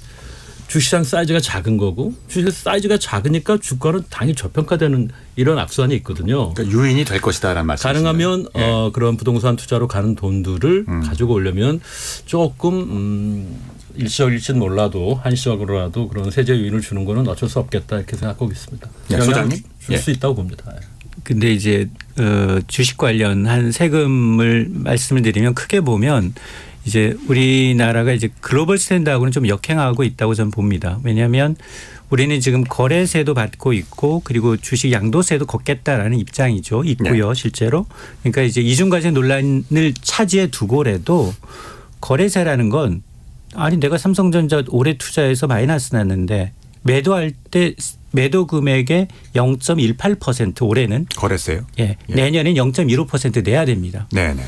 주시장 사이즈가 작은 거고 주식 사이즈가 작으니까 주가는 당연히 저평가되는 이런 악순환이 있거든요. 그러니까 유인이 될 것이다라는 말씀이시네요. 가능하면 그런 부동산 투자로 가는 돈들을 가지고 오려면 조금 일시적일지는 몰라도 한시적으로라도 그런 세제 유인을 주는 거는 어쩔 수 없겠다 이렇게 생각하고 있습니다. 네, 소장님 줄 수 있다고 봅니다. 근데 이제 주식 관련한 세금을 말씀을 드리면 크게 보면 이제 우리나라가 이제 글로벌 스탠다드하고는 좀 역행하고 있다고 저는 봅니다. 왜냐하면 우리는 지금 거래세도 받고 있고 그리고 주식 양도세도 걷겠다라는 입장이죠. 있고요. 네. 실제로. 그러니까 이제 이중과세 논란을 차지해 두고라도 거래세라는 건 아니 내가 삼성전자 올해 투자해서 마이너스 났는데 매도할 때 매도 금액의 0.18% 올해는 거래세요? 예. 내년엔 0.15% 내야 됩니다. 네네.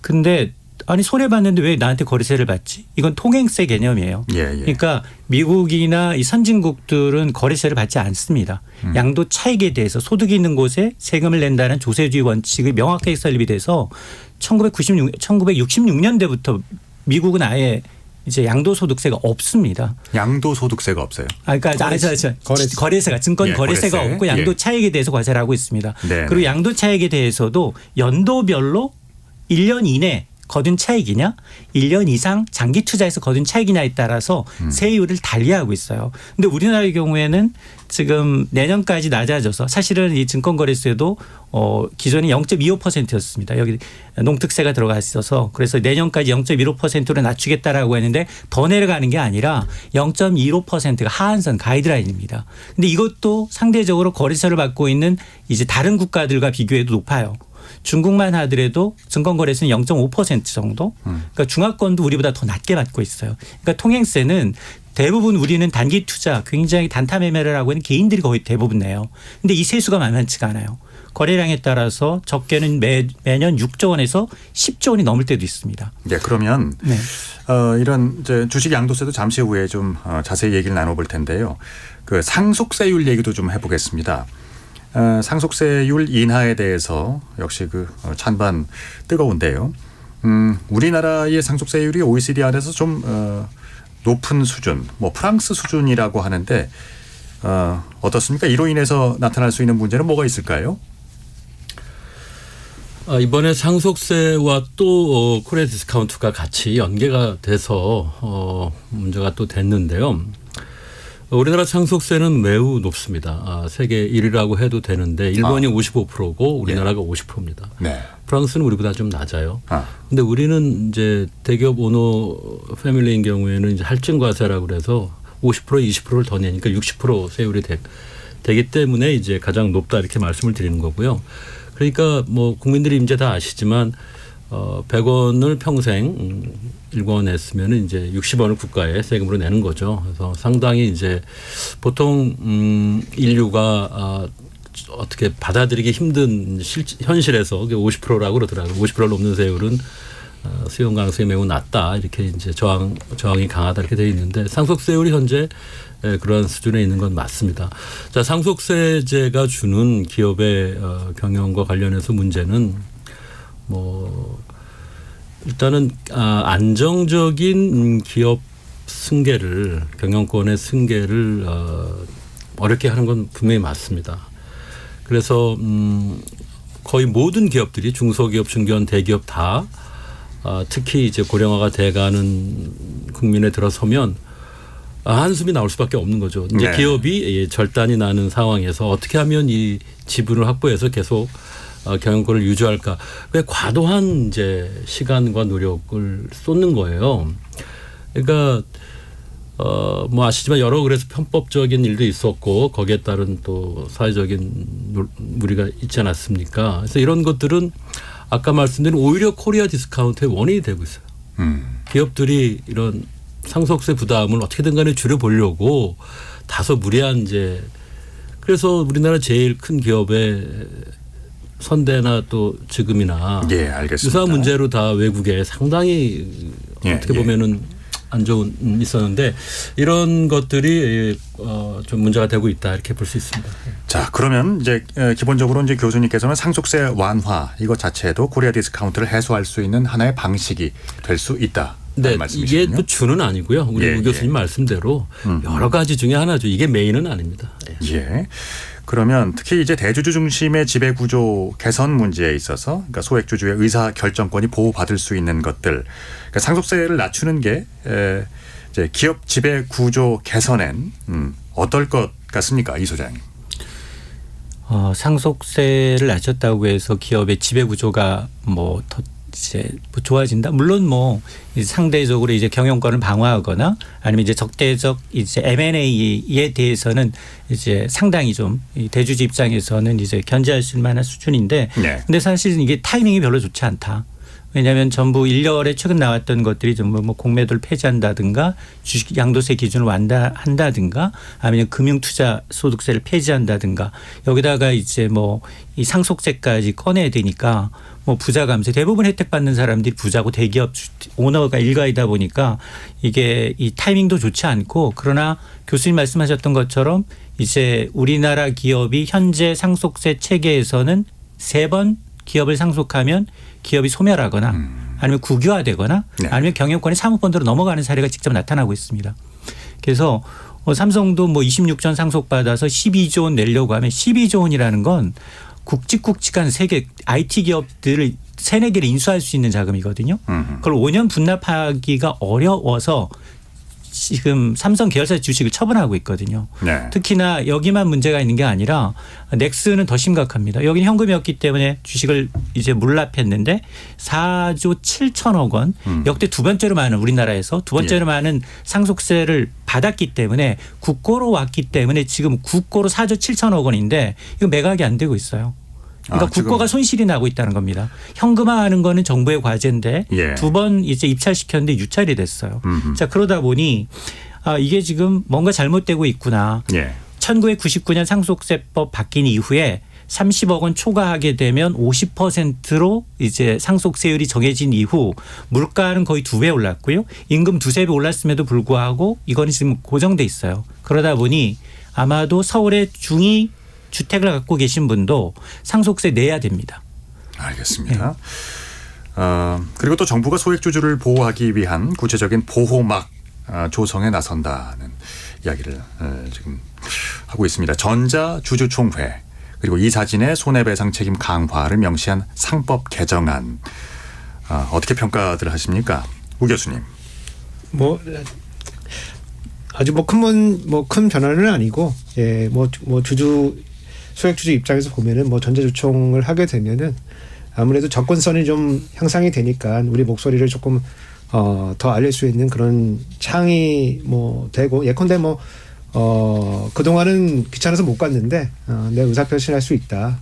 근데 아니 손해 봤는데 왜 나한테 거래세를 받지? 이건 통행세 개념이에요. 예. 그러니까 미국이나 이 선진국들은 거래세를 받지 않습니다. 양도 차익에 대해서 소득이 있는 곳에 세금을 낸다는 조세주의 원칙이 명확하게 설립이 돼서 1966년대부터 미국은 아예 이제 양도소득세가 없습니다. 양도소득세가 없어요. 그러니까 거래세가 증권 예, 거래세가 거래세. 없고 양도 차익에 대해서 과세를 하고 있습니다. 네. 그리고 양도 차익에 대해서도 연도별로 1년 이내 거둔 차익이냐 1년 이상 장기 투자에서 거둔 차익이냐에 따라서 세율을 달리하고 있어요. 근데 우리나라의 경우에는 지금 내년까지 낮아져서 사실은 이 증권거래세도 기존이 0.25%였습니다. 여기 농특세가 들어가 있어서 그래서 내년까지 0.15%로 낮추겠다라고 했는데 더 내려가는 게 아니라 0.15%가 하한선 가이드라인입니다. 근데 이것도 상대적으로 거래세를 받고 있는 이제 다른 국가들과 비교해도 높아요. 중국만 하더라도 증권거래세는 0.5% 정도. 그러니까 중화권도 우리보다 더 낮게 받고 있어요. 그러니까 통행세는 대부분 우리는 단기 투자 굉장히 단타 매매를 하고 있는 개인들이 거의 대부분 내요. 근데 이 세수가 만만치가 않아요. 거래량에 따라서 적게는 매년 6조 원에서 10조 원이 넘을 때도 있습니다. 네, 그러면 네. 이런 이제 주식 양도세도 잠시 후에 좀 자세히 얘기를 나눠볼 텐데요. 그 상속세율 얘기도 좀 해보겠습니다. 상속세율 인하에 대해서 역시 그 찬반 뜨거운데요. 우리나라의 상속세율이 OECD 안에서 좀 높은 수준, 뭐 프랑스 수준이라고 하는데 어떻습니까? 이로 인해서 나타날 수 있는 문제는 뭐가 있을까요? 이번에 상속세와 또 코리아 디스카운트가 같이 연계가 돼서 문제가 또 됐는데요. 우리나라 상속세는 매우 높습니다. 세계 1위라고 해도 되는데 일본이 55%고 우리나라가 50%입니다. 네. 프랑스는 우리보다 좀 낮아요. 근데 우리는 이제 대기업 오너 패밀리인 경우에는 이제 할증과세라고 그래서 50% 20%를 더 내니까 60% 세율이 되기 때문에 이제 가장 높다 이렇게 말씀을 드리는 거고요. 그러니까 뭐 국민들이 이제 다 아시지만 100원을 평생 일궈냈으면 이제 60원을 국가에 세금으로 내는 거죠. 그래서 상당히 이제 보통 인류가 어떻게 받아들이기 힘든 현실에서 50%라고 그러더라고요. 50%를 넘는 세율은 수용 가능성이 매우 낮다. 이렇게 이제 저항이 강하다 이렇게 되어 있는데 상속세율이 현재 그러한 수준에 있는 건 맞습니다. 자, 상속세제가 주는 기업의 경영과 관련해서 문제는 뭐 일단은 안정적인 기업 승계를 경영권의 승계를 어렵게 하는 건 분명히 맞습니다. 그래서 거의 모든 기업들이 중소기업, 중견, 대기업 다 특히 이제 고령화가 돼가는 국민에 들어서면 한숨이 나올 수밖에 없는 거죠. 이제 네. 기업이 절단이 나는 상황에서 어떻게 하면 이 지분을 확보해서 계속 경영권을 유지할까? 왜 과도한 이제 시간과 노력을 쏟는 거예요. 그러니까 뭐 아시지만 여러 그래서 편법적인 일도 있었고 거기에 따른 또 사회적인 무리가 있지 않았습니까? 그래서 이런 것들은 아까 말씀드린 오히려 코리아 디스카운트의 원인이 되고 있어요. 기업들이 이런 상속세 부담을 어떻게든 간에 줄여보려고 다소 무리한 이제 그래서 우리나라 제일 큰 기업의 선대나 또 지금이나 예, 알겠습니다. 유사한 문제로 다 외국에 상당히 예, 어떻게 예. 보면은 안 좋은 있었는데 이런 것들이 좀 문제가 되고 있다 이렇게 볼 수 있습니다. 자, 그러면 이제 기본적으로 이제 교수님께서는 상속세 완화 이것 자체도 코리아 디스카운트를 해소할 수 있는 하나의 방식이 될 수 있다. 네, 말씀이시군요. 이게 또 주는 아니고요. 우리 예, 우 교수님 예. 말씀대로 여러 가지 중에 하나죠. 이게 메인은 아닙니다. 예. 그러면 특히 이제 대주주 중심의 지배 구조 개선 문제에 있어서 그러니까 소액주주의 의사 결정권이 보호받을 수 있는 것들, 그러니까 상속세를 낮추는 게 이제 기업 지배 구조 개선엔 어떨 것 같습니까, 이 소장님? 상속세를 낮췄다고 해서 기업의 지배 구조가 뭐 더 이제 뭐 좋아진다. 물론 뭐 상대적으로 이제 경영권을 방어하거나 아니면 이제 적대적 이제 M&A에 대해서는 이제 상당히 좀 이 대주주 입장에서는 이제 견제할 수 있을 만한 수준인데, 네. 근데 사실 이게 타이밍이 별로 좋지 않다. 왜냐하면 전부 1년에 최근 나왔던 것들이 전부 뭐 공매도를 폐지한다든가 주식 양도세 기준을 완화한다든가 아니면 금융투자 소득세를 폐지한다든가 여기다가 이제 뭐 이 상속세까지 꺼내야 되니까 뭐 부자 감세 대부분 혜택 받는 사람들이 부자고 대기업 오너가 일가이다 보니까 이게 이 타이밍도 좋지 않고, 그러나 교수님 말씀하셨던 것처럼 이제 우리나라 기업이 현재 상속세 체계에서는 3번 기업을 상속하면 기업이 소멸하거나 아니면 국유화되거나 네. 아니면 경영권이 사모펀드로 넘어가는 사례가 직접 나타나고 있습니다. 그래서 삼성도 뭐 26조 원 상속받아서 12조 원 내려고 하면 12조 원이라는 건 굵직굵직한 세계 IT 기업들을 3-4개를 인수할 수 있는 자금이거든요. 그걸 5년 분납하기가 어려워서 지금 삼성 계열사 주식을 처분하고 있거든요. 네. 특히나 여기만 문제가 있는 게 아니라 넥스는 더 심각합니다. 여기는 현금이었기 때문에 주식을 이제 물납했는데 4조 7천억 원, 역대 두 번째로 많은 우리나라에서 두 번째로 많은 상속세를 받았기 때문에 국고로 왔기 때문에 지금 국고로 4조 7천억 원인데 이거 매각이 안 되고 있어요. 그러니까 지금 국고가 손실이 나고 있다는 겁니다. 현금화하는 거는 정부의 과제인데 예. 2번 이제 입찰시켰는데 유찰이 됐어요. 자, 그러다 보니 이게 지금 뭔가 잘못되고 있구나. 예. 1999년 상속세법 바뀐 이후에 30억 원 초과하게 되면 50%로 이제 상속세율이 정해진 이후 물가는 거의 2배 올랐고요. 임금 2-3배 올랐음에도 불구하고 이거는 지금 고정돼 있어요. 그러다 보니 아마도 서울의 중위 주택을 갖고 계신 분도 상속세 내야 됩니다. 알겠습니다. 그리고 또 정부가 소액주주를 보호하기 위한 구체적인 보호막 조성에 나선다는 이야기를 지금 하고 있습니다. 전자주주총회 그리고 이사진의 손해배상 책임 강화를 명시한 상법 개정안 어떻게 평가들 하십니까, 우 교수님? 뭐 아주 큰 변화는 아니고, 예, 뭐 소액주주 입장에서 보면은 뭐 전자주총을 하게 되면은 아무래도 접근성이 좀 향상이 되니까 우리 목소리를 조금 더 알릴 수 있는 그런 창이 뭐 되고, 예컨대 뭐 그동안은 귀찮아서 못 갔는데 내 의사 표시할 수 있다.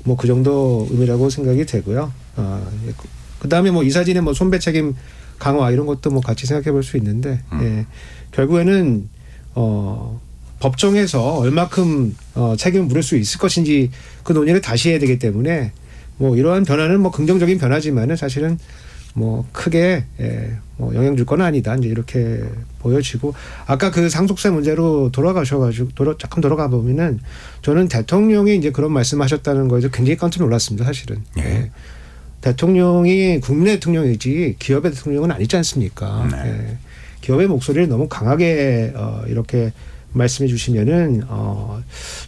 뭐 그 정도 의미라고 생각이 되고요. 그다음에 뭐 이사진의 뭐 손배 책임 강화 이런 것도 뭐 같이 생각해 볼 수 있는데, 예, 결국에는 법정에서 얼마큼 책임을 물을 수 있을 것인지 그 논의를 다시 해야 되기 때문에 뭐 이러한 변화는 뭐 긍정적인 변화지만은 사실은 뭐 크게 뭐 영향 줄 건 아니다, 이제 이렇게 보여지고, 아까 그 상속세 문제로 잠깐 돌아가 보면은 저는 대통령이 이제 그런 말씀하셨다는 거에서 굉장히 깜짝 놀랐습니다, 사실은. 예. 대통령이 국내 대통령이지 기업의 대통령은 아니지 않습니까? 네. 기업의 목소리를 너무 강하게 이렇게 말씀해 주시면은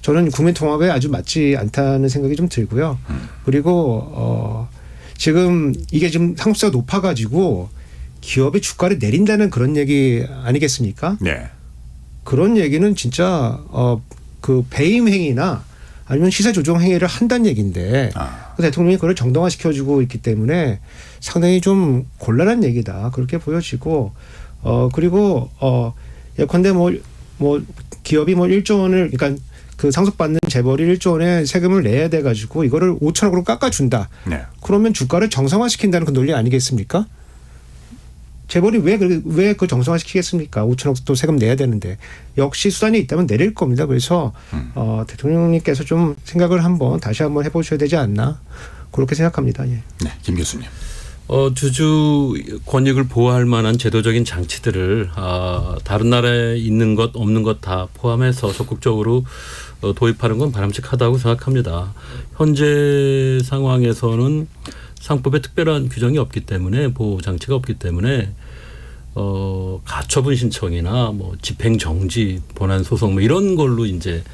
저는 국민 통합에 아주 맞지 않다는 생각이 좀 들고요. 그리고 지금 이게 지금 상속세가 높아가지고 기업의 주가를 내린다는 그런 얘기 아니겠습니까? 네. 그런 얘기는 진짜 그 배임 행위나 아니면 시세 조정 행위를 한다는 얘기인데 대통령이 그걸 정당화시켜주고 있기 때문에 상당히 좀 곤란한 얘기다 그렇게 보여지고 그리고 예컨대 뭐 기업이 뭐 1조 원을 그러니까 그 상속받는 재벌이 1조 원의 세금을 내야 돼 가지고 이거를 5천억으로 깎아준다. 네. 그러면 주가를 정상화시킨다는 그 논리 아니겠습니까? 재벌이 왜 그 정상화시키겠습니까? 5천억도 세금 내야 되는데 역시 수단이 있다면 내릴 겁니다. 그래서 대통령님께서 좀 생각을 다시 한번 해보셔야 되지 않나 그렇게 생각합니다. 예. 네, 김 교수님. 주주 권익을 보호할 만한 제도적인 장치들을 다른 나라에 있는 것 없는 것 다 포함해서 적극적으로 도입하는 건 바람직하다고 생각합니다. 현재 상황에서는 상법에 특별한 규정이 없기 때문에 보호 장치가 없기 때문에 가처분 신청이나 뭐 집행 정지 본안 소송 뭐 이런 걸로 이제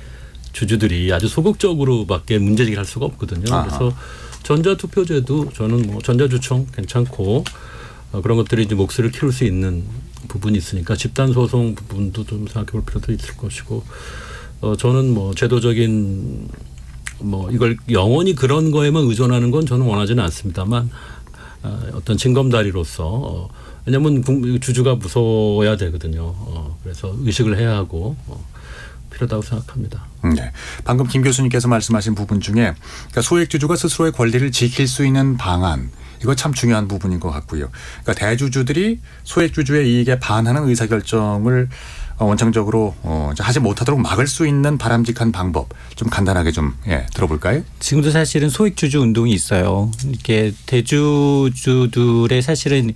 주주들이 아주 소극적으로밖에 문제제기할 수가 없거든요. 그래서 전자투표제도 저는 뭐 전자주청 괜찮고 그런 것들이 이제 목소리를 키울 수 있는 부분이 있으니까 집단 소송 부분도 좀 생각해볼 필요도 있을 것이고 저는 뭐 제도적인 뭐 이걸 영원히 그런 거에만 의존하는 건 저는 원하지는 않습니다만 어떤 징검다리로서 왜냐하면 주주가 무서워야 되거든요. 그래서 의식을 해야 하고 필요하다고 생각합니다. 네. 방금 김 교수님께서 말씀하신 부분 중에 그러니까 소액주주가 스스로의 권리를 지킬 수 있는 방안 이거 참 중요한 부분인 것 같고요. 그러니까 대주주들이 소액주주의 이익에 반하는 의사결정을 원천적으로 하지 못하도록 막을 수 있는 바람직한 방법 좀 간단하게 좀 들어볼까요? 지금도 사실은 소액주주 운동이 있어요. 이렇게 대주주들의 사실은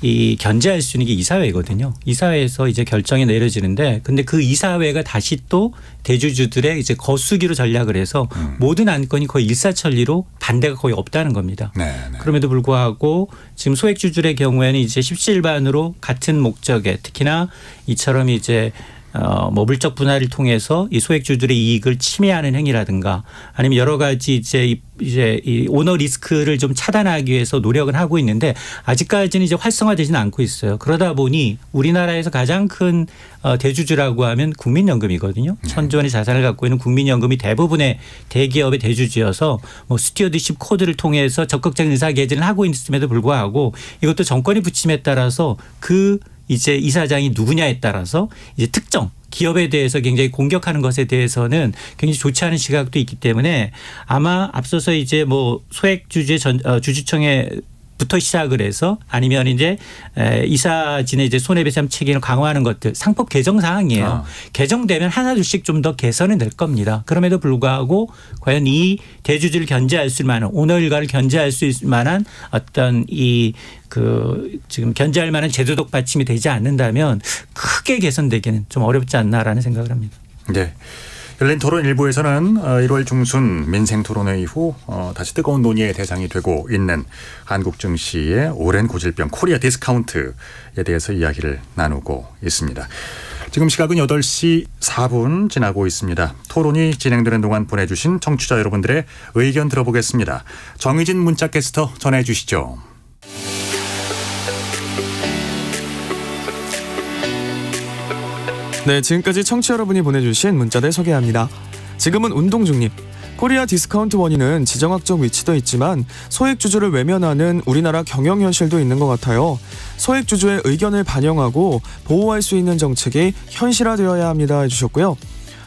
이 견제할 수 있는 게 이사회거든요. 이사회에서 이제 결정이 내려지는데 근데 그 이사회가 다시 또 대주주들의 이제 거수기로 전략을 해서 모든 안건이 거의 일사천리로 반대가 거의 없다는 겁니다. 네. 그럼에도 불구하고 지금 소액주주의 경우에는 이제 십시일반으로 같은 목적에 특히나 이처럼 이제 뭐 물적 분할을 통해서 이 소액주주들의 이익을 침해하는 행위라든가 아니면 여러 가지 이제 이 오너 리스크를 좀 차단하기 위해서 노력을 하고 있는데 아직까지는 이제 활성화되지는 않고 있어요. 그러다 보니 우리나라에서 가장 큰 대주주라고 하면 국민연금이거든요. 천조 원의 자산을 갖고 있는 국민연금이 대부분의 대기업의 대주주여서 뭐 스튜어드십 코드를 통해서 적극적인 의사개진을 하고 있음에도 불구하고 이것도 정권의 부침에 따라서 이제 이사장이 누구냐에 따라서 이제 특정 기업에 대해서 굉장히 공격하는 것에 대해서는 굉장히 좋지 않은 시각도 있기 때문에 아마 앞서서 이제 뭐 소액주주의 주주청에 부터 시작을 해서 아니면 이제 이사진의 이제 손해배상 책임을 강화하는 것들 상법 개정 사항이에요. 개정되면 하나둘씩 좀 더 개선은 될 겁니다. 그럼에도 불구하고 과연 이 대주주를 견제할 수 있을 만한 오너 일가를 견제할 수 있을 만한 어떤 지금 견제할 만한 제도적 받침이 되지 않는다면 크게 개선되기는 좀 어렵지 않나라는 생각을 합니다. 네. 열린 토론 일부에서는 1월 중순 민생토론회 이후 다시 뜨거운 논의의 대상이 되고 있는 한국 증시의 오랜 고질병 코리아 디스카운트에 대해서 이야기를 나누고 있습니다. 지금 시각은 8시 4분 지나고 있습니다. 토론이 진행되는 동안 보내주신 청취자 여러분들의 의견 들어보겠습니다. 정의진 문자캐스터 전해 주시죠. 네, 지금까지 청취자 여러분이 보내주신 문자들 소개합니다. 지금은 운동 중님. 코리아 디스카운트 원인은 지정학적 위치도 있지만 소액주주를 외면하는 우리나라 경영 현실도 있는 것 같아요. 소액주주의 의견을 반영하고 보호할 수 있는 정책이 현실화되어야 합니다 해주셨고요.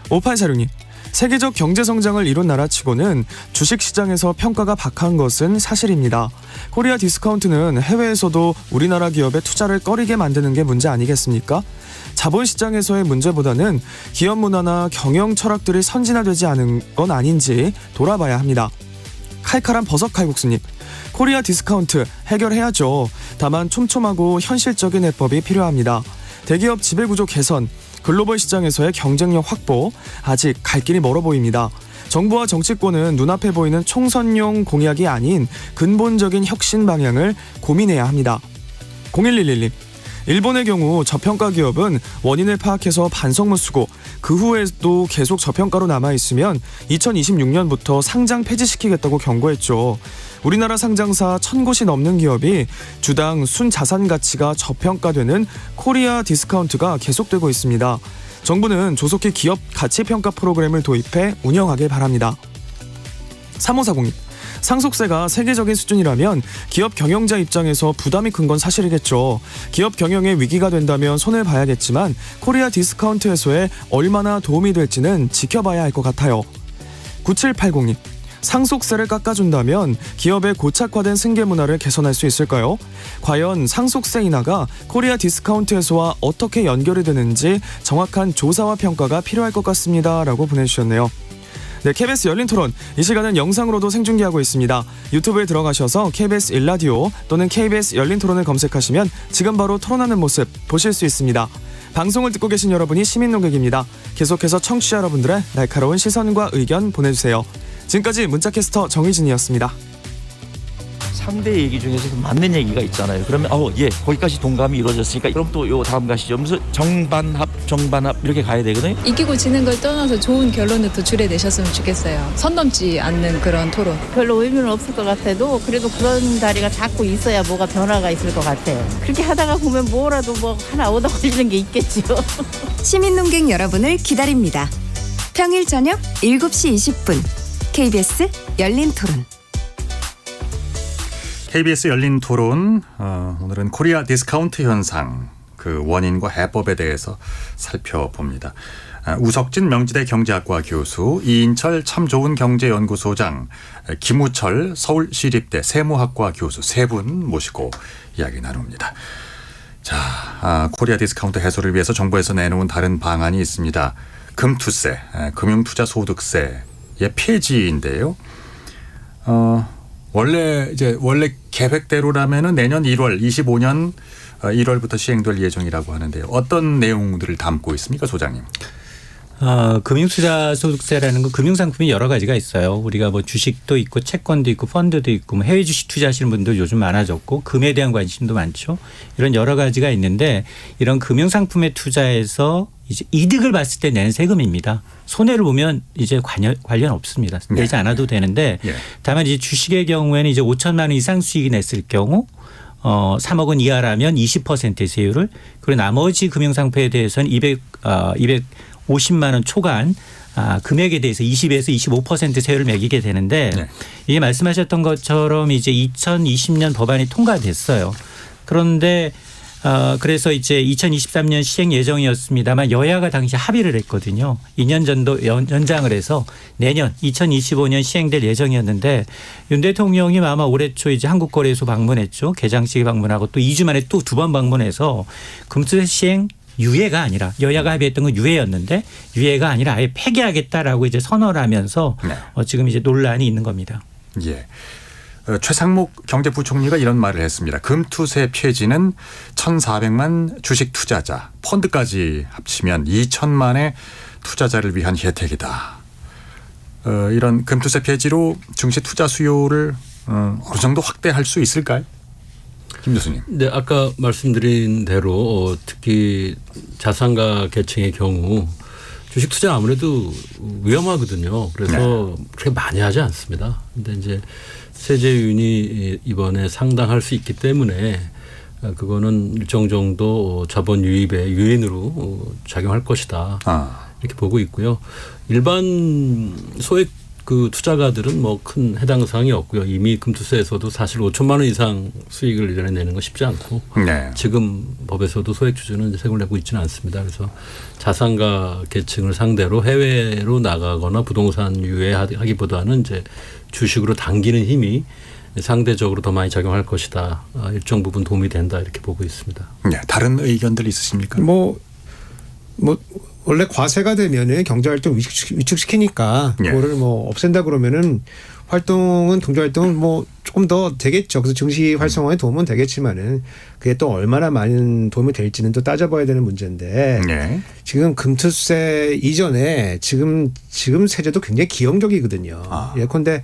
5846님. 세계적 경제성장을 이룬 나라치고는 주식시장에서 평가가 박한 것은 사실입니다. 코리아 디스카운트는 해외에서도 우리나라 기업의 투자를 꺼리게 만드는 게 문제 아니겠습니까? 자본시장에서의 문제보다는 기업 문화나 경영 철학들이 선진화되지 않은 건 아닌지 돌아봐야 합니다. 칼칼한 버섯칼국수님. 코리아 디스카운트 해결해야죠. 다만 촘촘하고 현실적인 해법이 필요합니다. 대기업 지배구조 개선, 글로벌 시장에서의 경쟁력 확보, 아직 갈 길이 멀어 보입니다. 정부와 정치권은 눈앞에 보이는 총선용 공약이 아닌 근본적인 혁신 방향을 고민해야 합니다. 0111님. 일본의 경우 저평가 기업은 원인을 파악해서 반성문 쓰고 그 후에도 계속 저평가로 남아있으면 2026년부터 상장 폐지시키겠다고 경고했죠. 우리나라 상장사 1000곳이 넘는 기업이 주당 순자산 가치가 저평가되는 코리아 디스카운트가 계속되고 있습니다. 정부는 조속히 기업 가치평가 프로그램을 도입해 운영하길 바랍니다. 3540님. 상속세가 세계적인 수준이라면 기업 경영자 입장에서 부담이 큰 건 사실이겠죠. 기업 경영에 위기가 된다면 손을 봐야겠지만 코리아 디스카운트 해소에 얼마나 도움이 될지는 지켜봐야 할 것 같아요. 9780님. 상속세를 깎아준다면 기업의 고착화된 승계 문화를 개선할 수 있을까요? 과연 상속세 인하가 코리아 디스카운트 해소와 어떻게 연결이 되는지 정확한 조사와 평가가 필요할 것 같습니다. 라고 보내주셨네요. 네, KBS 열린 토론. 이 시간은 영상으로도 생중계하고 있습니다. 유튜브에 들어가셔서 KBS 1라디오 또는 KBS 열린 토론을 검색하시면 지금 바로 토론하는 모습 보실 수 있습니다. 방송을 듣고 계신 여러분이 시민 논객입니다. 계속해서 청취자 여러분들의 날카로운 시선과 의견 보내주세요. 지금까지 문자캐스터 정희진이었습니다. 상대 얘기 중에서 맞는 얘기가 있잖아요. 그러면 거기까지 동감이 이루어졌으니까 그럼 또 요 다음 가시죠. 무슨 정반합 이렇게 가야 되거든요. 이기고 지는 걸 떠나서 좋은 결론을 도출해내셨으면 좋겠어요. 선 넘지 않는 그런 토론. 별로 의미는 없을 것 같아도 그래도 그런 자리가 자꾸 있어야 뭐가 변화가 있을 것 같아요. 그렇게 하다가 보면 뭐라도 하나 얻어 걸리는 게 있겠죠. 시민논객 여러분을 기다립니다. 평일 저녁 7시 20분 KBS 열린 토론. KBS 열린 토론, 오늘은 코리아 디스카운트 현상, 그 원인과 해법에 대해서 살펴봅니다. 우석진 명지대 경제학과 교수, 이인철 참 좋은 경제연구소장, 김우철 서울시립대 세무학과 교수 세 분 모시고 이야기 나눕니다. 자, 코리아 디스카운트 해소를 위해서 정부에서 내놓은 다른 방안이 있습니다. 금투세, 금융투자소득세의 폐지인데요. 원래 계획대로라면은 내년 1월 25년 1월부터 시행될 예정이라고 하는데요. 어떤 내용들을 담고 있습니까, 소장님? 금융투자소득세라는 건 금융상품이 여러 가지가 있어요. 우리가 주식도 있고 채권도 있고 펀드도 있고 해외 주식 투자하시는 분들 요즘 많아졌고 금에 대한 관심도 많죠. 이런 여러 가지가 있는데 이런 금융상품에 투자해서 이제 이득을 봤을 때 내는 세금입니다. 손해를 보면 이제 관련 없습니다. 내지 않아도 되는데 다만 이제 주식의 경우에는 이제 5천만 원 이상 수익이 냈을 경우 3억 원 이하라면 20%의 세율을, 그리고 나머지 금융상품에 대해서는 250만 원 초간 금액에 대해서 20에서 25% 세율을 매기게 되는데 이게 말씀하셨던 것처럼 이제 2020년 법안이 통과됐어요. 그런데 그래서 이제 2023년 시행 예정이었습니다만 여야가 당시 합의를 했거든요. 2년 전도 연장을 해서 내년 2025년 시행될 예정이었는데 윤 대통령이 아마 올해 초 이제 한국거래소 방문했죠. 개장식에 방문하고 또 2주 만에 또 2번 방문해서 금투세 시행 유예가 아니라, 여야가 합의했던 건 유예였는데 유예가 아니라 아예 폐기하겠다라고 이제 선언을 하면서 지금 이제 논란이 있는 겁니다. 예. 최상목 경제부총리가 이런 말을 했습니다. 금투세 폐지는 1,400만 주식 투자자, 펀드까지 합치면 2천만의 투자자를 위한 혜택이다. 이런 금투세 폐지로 증시 투자 수요를 어느 정도 확대할 수 있을까요? 김 교수님. 네, 아까 말씀드린 대로 특히 자산가 계층의 경우 주식 투자 아무래도 위험하거든요. 그래서 그렇게 많이 하지 않습니다. 근데 이제 세제 유인이 이번에 상당할 수 있기 때문에 그거는 일정 정도 자본 유입의 유인으로 작용할 것이다. 이렇게 보고 있고요. 일반 소액 투자가들은 큰 해당 사항이 없고요. 이미 금투세에서도 사실 5천만 원 이상 수익을 1년에 내는 건 쉽지 않고 지금 법에서도 소액 주주는 세금을 내고 있지는 않습니다. 그래서 자산가 계층을 상대로 해외로 나가거나 부동산 유예하기보다는 이제 주식으로 당기는 힘이 상대적으로 더 많이 작용할 것이다. 일정 부분 도움이 된다 이렇게 보고 있습니다. 네, 다른 의견들 있으십니까? 원래 과세가 되면은 경제활동 위축시키니까 그거를 없앤다 그러면은 경제활동은 조금 더 되겠죠. 그래서 증시 활성화에 도움은 되겠지만은 그게 또 얼마나 많은 도움이 될지는 또 따져봐야 되는 문제인데 지금 금투세 이전에 지금 세제도 굉장히 기형적이거든요. 예컨대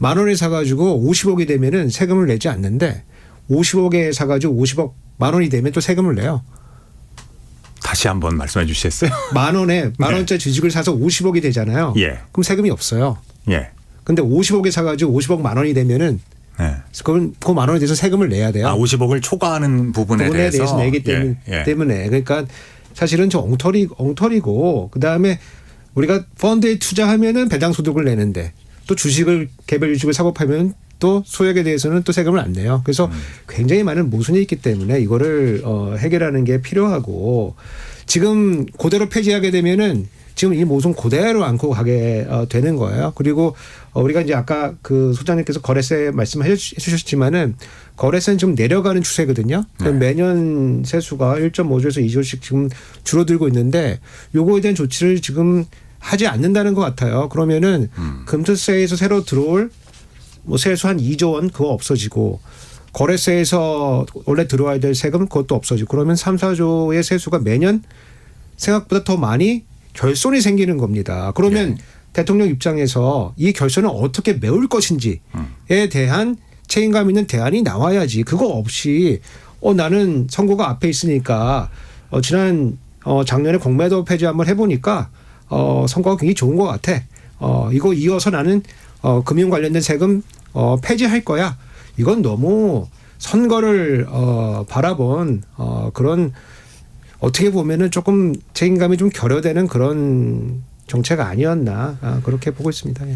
10,000원에 사가지고 50억이 되면은 세금을 내지 않는데 50억에 사가지고 50억 10,000원이 되면 또 세금을 내요. 다시 한번 말씀해 주시겠어요? 10,000원짜리 주식을 사서 50억이 되잖아요. 예. 그럼 세금이 없어요. 예. 근데 50억에 사가지고 50억 10,000원이 되면은 네. 그건 그 10,000원에 대해서 세금을 내야 돼요. 50억을 초과하는 부분에 대해서 내기 때문에 그러니까 사실은 좀 엉터리고 그다음에 우리가 펀드에 투자하면은 배당 소득을 내는데 또 주식을 개별 주식을 사고 팔면 또 소액에 대해서는 또 세금을 안 내요. 그래서 굉장히 많은 모순이 있기 때문에 이거를 해결하는 게 필요하고 지금 그대로 폐지하게 되면은 지금 이 모순 그대로 안고 가게 되는 거예요. 그리고 우리가 이제 아까 그 소장님께서 거래세 말씀해 주셨지만은 거래세는 지금 내려가는 추세거든요. 네. 매년 세수가 1.5조에서 2조씩 지금 줄어들고 있는데 요거에 대한 조치를 지금 하지 않는다는 것 같아요. 그러면은 금투세에서 새로 들어올 뭐 세수 한 2조 원 그거 없어지고 거래세에서 원래 들어와야 될 세금 그것도 없어지고 그러면 3, 4조의 세수가 매년 생각보다 더 많이 결손이 생기는 겁니다. 그러면 대통령 입장에서 이 결손을 어떻게 메울 것인지에 대한 책임감 있는 대안이 나와야지. 그거 없이 나는 선거가 앞에 있으니까 지난 작년에 공매도 폐지 한번 해보니까 선거가 굉장히 좋은 것 같아. 이거 이어서 나는 금융 관련된 세금 폐지할 거야. 이건 너무 선거를 바라본 그런 어떻게 보면은 조금 책임감이 좀 결여되는 그런 정책 아니었나 그렇게 보고 있습니다. 예.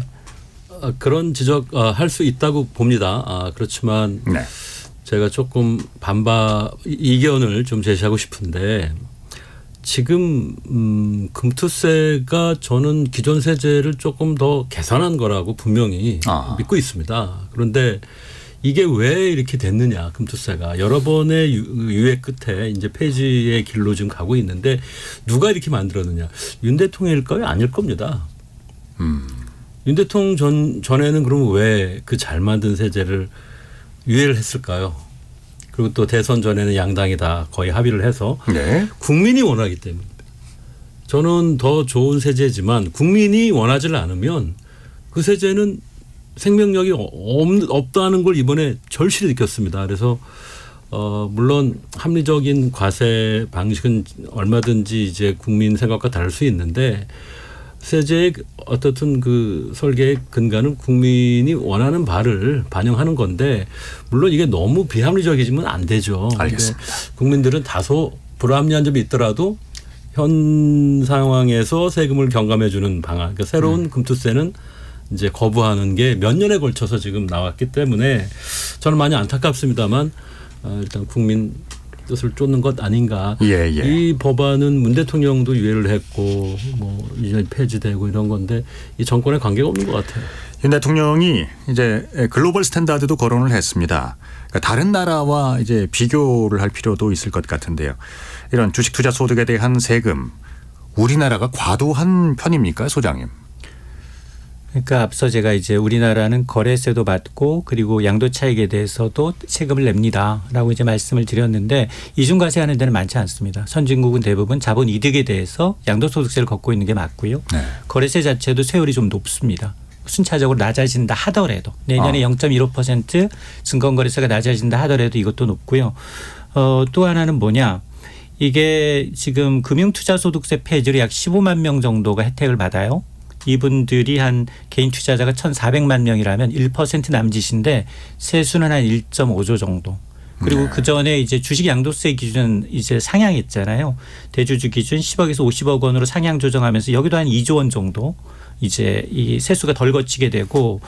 그런 지적 할 수 있다고 봅니다. 그렇지만 네. 제가 조금 이견을 좀 제시하고 싶은데 지금 금투세가 저는 기존 세제를 조금 더 개선한 거라고 분명히 믿고 있습니다. 그런데 이게 왜 이렇게 됐느냐 금투세가 여러 번의 유예 끝에 이제 폐지의 길로 지금 가고 있는데 누가 이렇게 만들었느냐 윤 대통령일까요? 아닐 겁니다. 윤 대통령 전에는 그럼 왜 그 잘 만든 세제를 유예를 했을까요? 그리고 또 대선 전에는 양당이 다 거의 합의를 해서 국민이 원하기 때문입니다. 저는 더 좋은 세제지만 국민이 원하지 않으면 그 세제는 생명력이 없다는 걸 이번에 절실히 느꼈습니다. 그래서 물론 합리적인 과세 방식은 얼마든지 이제 국민 생각과 다를 수 있는데 세제의 어떻든 그 설계의 근간은 국민이 원하는 바를 반영하는 건데 물론 이게 너무 비합리적이지면 안 되죠. 알겠습니다. 국민들은 다소 불합리한 점이 있더라도 현 상황에서 세금을 경감해 주는 방안, 그러니까 새로운 금투세는 이제 거부하는 게 몇 년에 걸쳐서 지금 나왔기 때문에 저는 많이 안타깝습니다만 일단 국민 뜻을 쫓는 것 아닌가. 이 법안은 문 대통령도 유예를 했고 뭐 이제 폐지되고 이런 건데 이 정권에 관계가 없는 것 같아요. 윤 대통령이 이제 글로벌 스탠다드도 거론을 했습니다. 그러니까 다른 나라와 이제 비교를 할 필요도 있을 것 같은데요. 이런 주식 투자 소득에 대한 세금 우리나라가 과도한 편입니까, 소장님? 그러니까 앞서 제가 이제 우리나라는 거래세도 받고 그리고 양도 차익에 대해서도 세금을 냅니다라고 이제 말씀을 드렸는데 이중과세하는 데는 많지 않습니다. 선진국은 대부분 자본 이득에 대해서 양도소득세를 걷고 있는 게 맞고요. 거래세 자체도 세율이 좀 높습니다. 순차적으로 낮아진다 하더라도 내년에 0.15% 증권거래세가 낮아진다 하더라도 이것도 높고요. 또 하나는 뭐냐. 이게 지금 금융투자소득세 폐지로 약 15만 명 정도가 혜택을 받아요. 이분들이 한 개인 투자자가 1,400만 명이라면 1% 남짓인데 세수는 한 1.5조 정도. 그리고 그 전에 이제 주식 양도세 기준 이제 상향했잖아요. 대주주 기준 10억에서 50억 원으로 상향 조정하면서 여기도 한 2조 원 정도 이제 이 세수가 덜 거치게 되고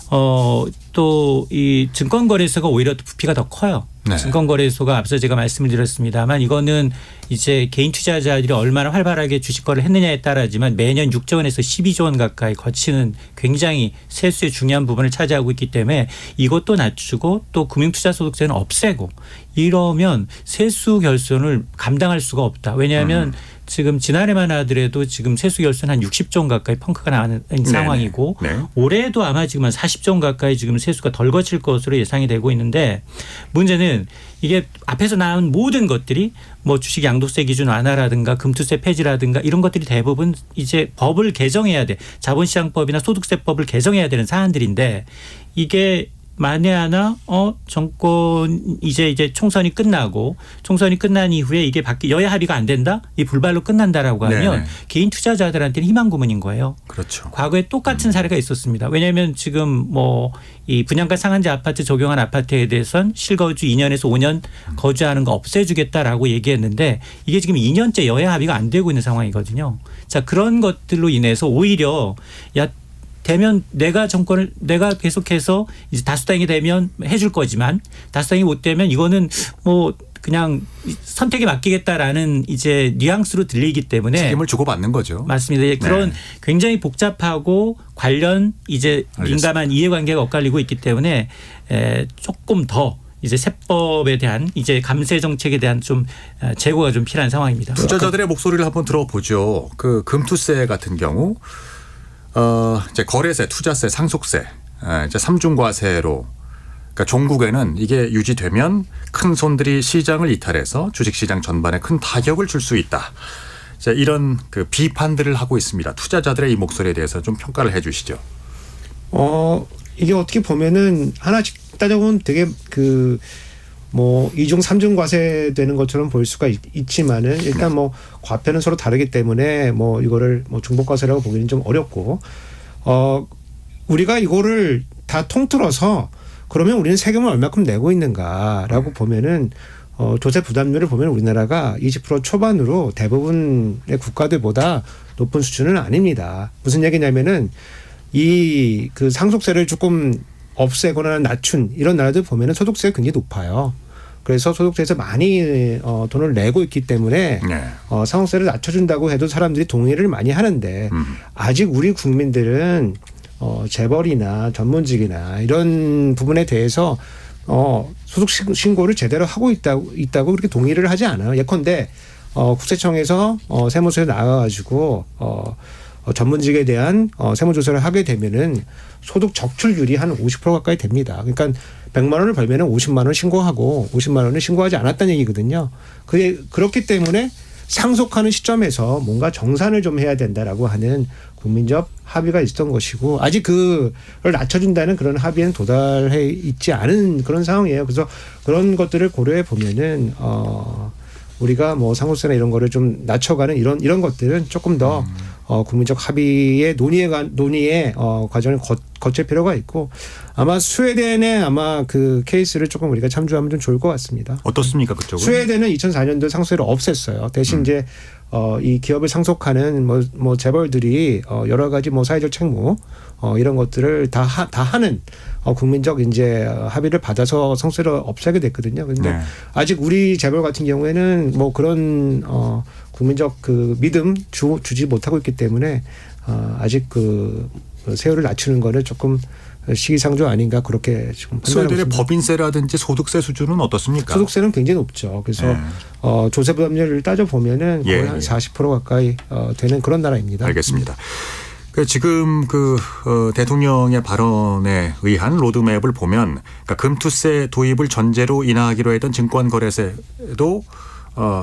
또 이 증권거래소가 오히려 부피가 더 커요. 증권거래소가 앞서 제가 말씀을 드렸습니다만 이거는 이제 개인 투자자들이 얼마나 활발하게 주식 거래를 했느냐에 따라지만 매년 6조 원에서 12조 원 가까이 거치는 굉장히 세수의 중요한 부분을 차지하고 있기 때문에 이것도 낮추고 또 금융투자소득세는 없애고 이러면 세수 결손을 감당할 수가 없다. 왜냐하면 지금 지난해만 하더라도 지금 세수 결손 한 60조 원 가까이 펑크가 나는 상황이고 올해도 아마 지금 한 40조 원 가까이 지금 세수가 덜 거칠 것으로 예상이 되고 있는데 문제는 이게 앞에서 나온 모든 것들이 뭐 주식 양도세 기준 완화라든가 금투세 폐지라든가 이런 것들이 대부분 이제 법을 개정해야 돼. 자본시장법이나 소득세법을 개정해야 되는 사안들인데 이게 만에 하나 정권 이제 총선이 끝나고 총선이 끝난 이후에 이게 여야 합의가 안 된다, 이 불발로 끝난다라고 하면 네네. 개인 투자자들한테는 희망 고문인 거예요. 그렇죠. 과거에 똑같은 사례가 있었습니다. 왜냐하면 지금 이 분양가 상한제 아파트 적용한 아파트에 대해서는 실거주 2년에서 5년 거주하는 거 없애주겠다라고 얘기했는데 이게 지금 2년째 여야 합의가 안 되고 있는 상황이거든요. 자, 그런 것들로 인해서 오히려 되면 내가 계속해서 이제 다수당이 되면 해줄 거지만 다수당이 못 되면 이거는 그냥 선택에 맡기겠다라는 이제 뉘앙스로 들리기 때문에 책임을 주고받는 거죠. 맞습니다. 그런 굉장히 복잡하고 관련 이제 알겠습니다. 민감한 이해관계가 엇갈리고 있기 때문에 조금 더 이제 세법에 대한 이제 감세 정책에 대한 좀 재고가 좀 필요한 상황입니다. 투자자들의 목소리를 한번 들어보죠. 그 금투세 같은 경우 이제 거래세, 투자세, 상속세, 이제 삼중과세로, 그러니까 종국에는 이게 유지되면 큰 손들이 시장을 이탈해서 주식시장 전반에 큰 타격을 줄 수 있다. 자, 이런 그 비판들을 하고 있습니다. 투자자들의 이 목소리에 대해서 좀 평가를 해주시죠. 이게 어떻게 보면은 하나씩 따져보면 되게 이중 삼중 과세 되는 것처럼 보일 수가 있지만은 일단 과표는 서로 다르기 때문에 이거를 중복 과세라고 보기는 좀 어렵고 우리가 이거를 다 통틀어서 그러면 우리는 세금을 얼마큼 내고 있는가라고 보면은 조세 부담률을 보면 우리나라가 20% 초반으로 대부분의 국가들보다 높은 수준은 아닙니다. 무슨 얘기냐면은 그 상속세를 조금 없애거나 낮춘 이런 나라들 보면은 소득세가 굉장히 높아요. 그래서 소득세에서 많이 돈을 내고 있기 때문에 상속세를 낮춰준다고 해도 사람들이 동의를 많이 하는데 아직 우리 국민들은 재벌이나 전문직이나 이런 부분에 대해서 소득 신고를 제대로 하고 있다고 그렇게 동의를 하지 않아요. 예컨대 국세청에서 세무서에 나와가지고 전문직에 대한 세무조사를 하게 되면은 소득 적출률이 한 50% 가까이 됩니다. 그러니까 100만 원을 벌면은 50만 원 신고하고 50만 원을 신고하지 않았다는 얘기거든요. 그렇기 때문에 상속하는 시점에서 뭔가 정산을 좀 해야 된다라고 하는 국민적 합의가 있었던 것이고 아직 그걸 낮춰준다는 그런 합의에는 도달해 있지 않은 그런 상황이에요. 그래서 그런 것들을 고려해 보면은 우리가 상속세나 이런 거를 좀 낮춰가는 이런 것들은 조금 더 국민적 합의의 논의의 과정을 거칠 필요가 있고 아마 스웨덴의 그 케이스를 조금 우리가 참조하면 좀 좋을 것 같습니다. 어떻습니까 그쪽은? 스웨덴은 2004년도 상속세를 없앴어요. 대신 이제 이 기업을 상속하는 재벌들이 여러 가지 사회적 책무 이런 것들을 다 하는 국민적 이제 합의를 받아서 상속세를 없애게 됐거든요. 그런데 아직 우리 재벌 같은 경우에는 그런 국민적 믿음 주지 못하고 있기 때문에 아직 세율을 낮추는 거는 조금 시기상조 아닌가 그렇게 지금 스웨덴의 법인세라든지 소득세 수준은 어떻습니까? 소득세는 굉장히 높죠. 그래서 조세 부담률을 따져 보면은 거의 한 40% 가까이 되는 그런 나라입니다. 알겠습니다. 지금 대통령의 발언에 의한 로드맵을 보면 금투세 도입을 전제로 인하하기로 했던 증권거래세도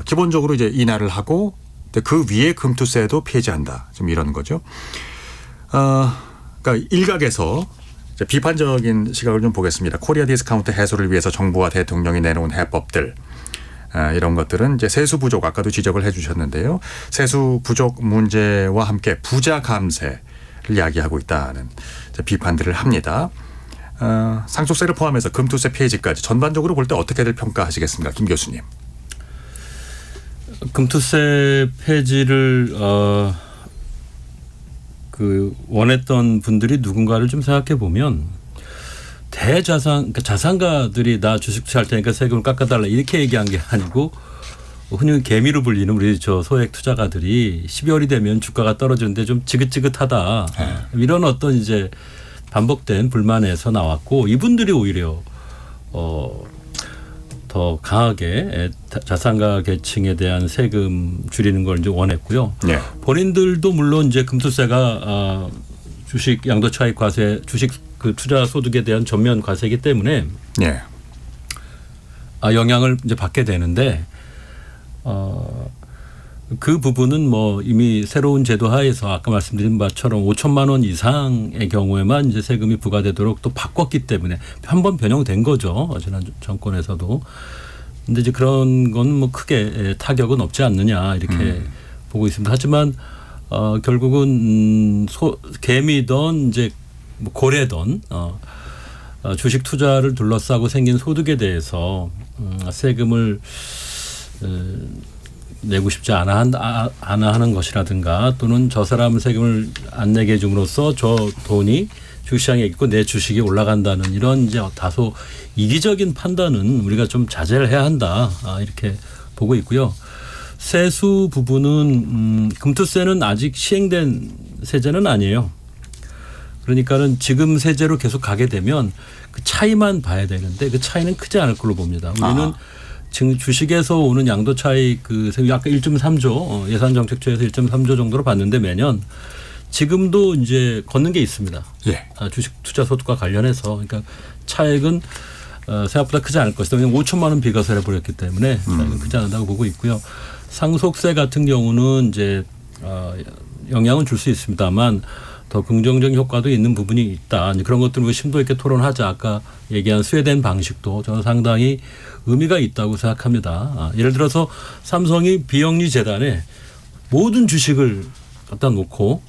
기본적으로 이제 인하를 하고 그 위에 금투세도 폐지한다. 좀 이런 거죠. 그러니까 일각에서 비판적인 시각을 좀 보겠습니다. 코리아 디스카운트 해소를 위해서 정부와 대통령이 내놓은 해법들 이런 것들은 이제 세수 부족 아까도 지적을 해주셨는데요. 세수 부족 문제와 함께 부자 감세를 이야기하고 있다는 비판들을 합니다. 상속세를 포함해서 금투세 폐지까지 전반적으로 볼 때 어떻게들 평가하시겠습니까, 김 교수님? 금투세 폐지를 원했던 분들이 누군가를 좀 생각해 보면 그러니까 자산가들이 나 주식 투자할 테니까 세금을 깎아달라 이렇게 얘기한 게 아니고 흔히 개미로 불리는 우리 소액 투자가들이 12월이 되면 주가가 떨어지는데 좀 지긋지긋하다 이런 어떤 이제 반복된 불만에서 나왔고 이분들이 오히려 더 강하게 자산가 계층에 대한 세금 줄이는 걸 이제 원했고요. 본인들도 물론 이제 금투세가 주식 양도차익 과세, 주식 투자 소득에 대한 전면 과세이기 때문에 영향을 이제 받게 되는데 그 부분은 뭐 이미 새로운 제도 하에서 아까 말씀드린 바처럼 5천만 원 이상의 경우에만 이제 세금이 부과되도록 또 바꿨기 때문에 한 번 변형된 거죠. 지난 정권에서도. 근데 이제 그런 건 뭐 크게 타격은 없지 않느냐 이렇게 보고 있습니다. 하지만 결국은 개미든 이제 뭐 고래든 주식 투자를 둘러싸고 생긴 소득에 대해서 세금을 내고 싶지 않아 하는 것이라든가 또는 저 사람은 세금을 안 내게 해줌으로써 저 돈이 주식시장에 있고 내 주식이 올라간다는 이런 이제 다소 이기적인 판단은 우리가 좀 자제를 해야 한다 이렇게 보고 있고요. 세수 부분은 금투세는 아직 시행된 세제는 아니에요. 그러니까는 지금 세제로 계속 가게 되면 그 차이만 봐야 되는데 그 차이는 크지 않을 걸로 봅니다. 우리는 지금 주식에서 오는 양도 차익 그 아까 1.3조 예산정책처에서 1.3조 정도로 봤는데 매년 지금도 이제 걷는 게 있습니다. 예. 주식 투자 소득과 관련해서 그러니까 차익은 생각보다 크지 않을 것이다. 왜냐하면 5천만 원 비과세를 해버렸기 때문에 차익은 크지 않는다고 보고 있고요. 상속세 같은 경우는 이제 영향은 줄 수 있습니다만 더 긍정적인 효과도 있는 부분이 있다. 그런 것들을 심도 있게 토론하자. 아까 얘기한 스웨덴 방식도 저는 상당히 의미가 있다고 생각합니다. 예를 들어서 삼성이 비영리 재단에 모든 주식을 갖다 놓고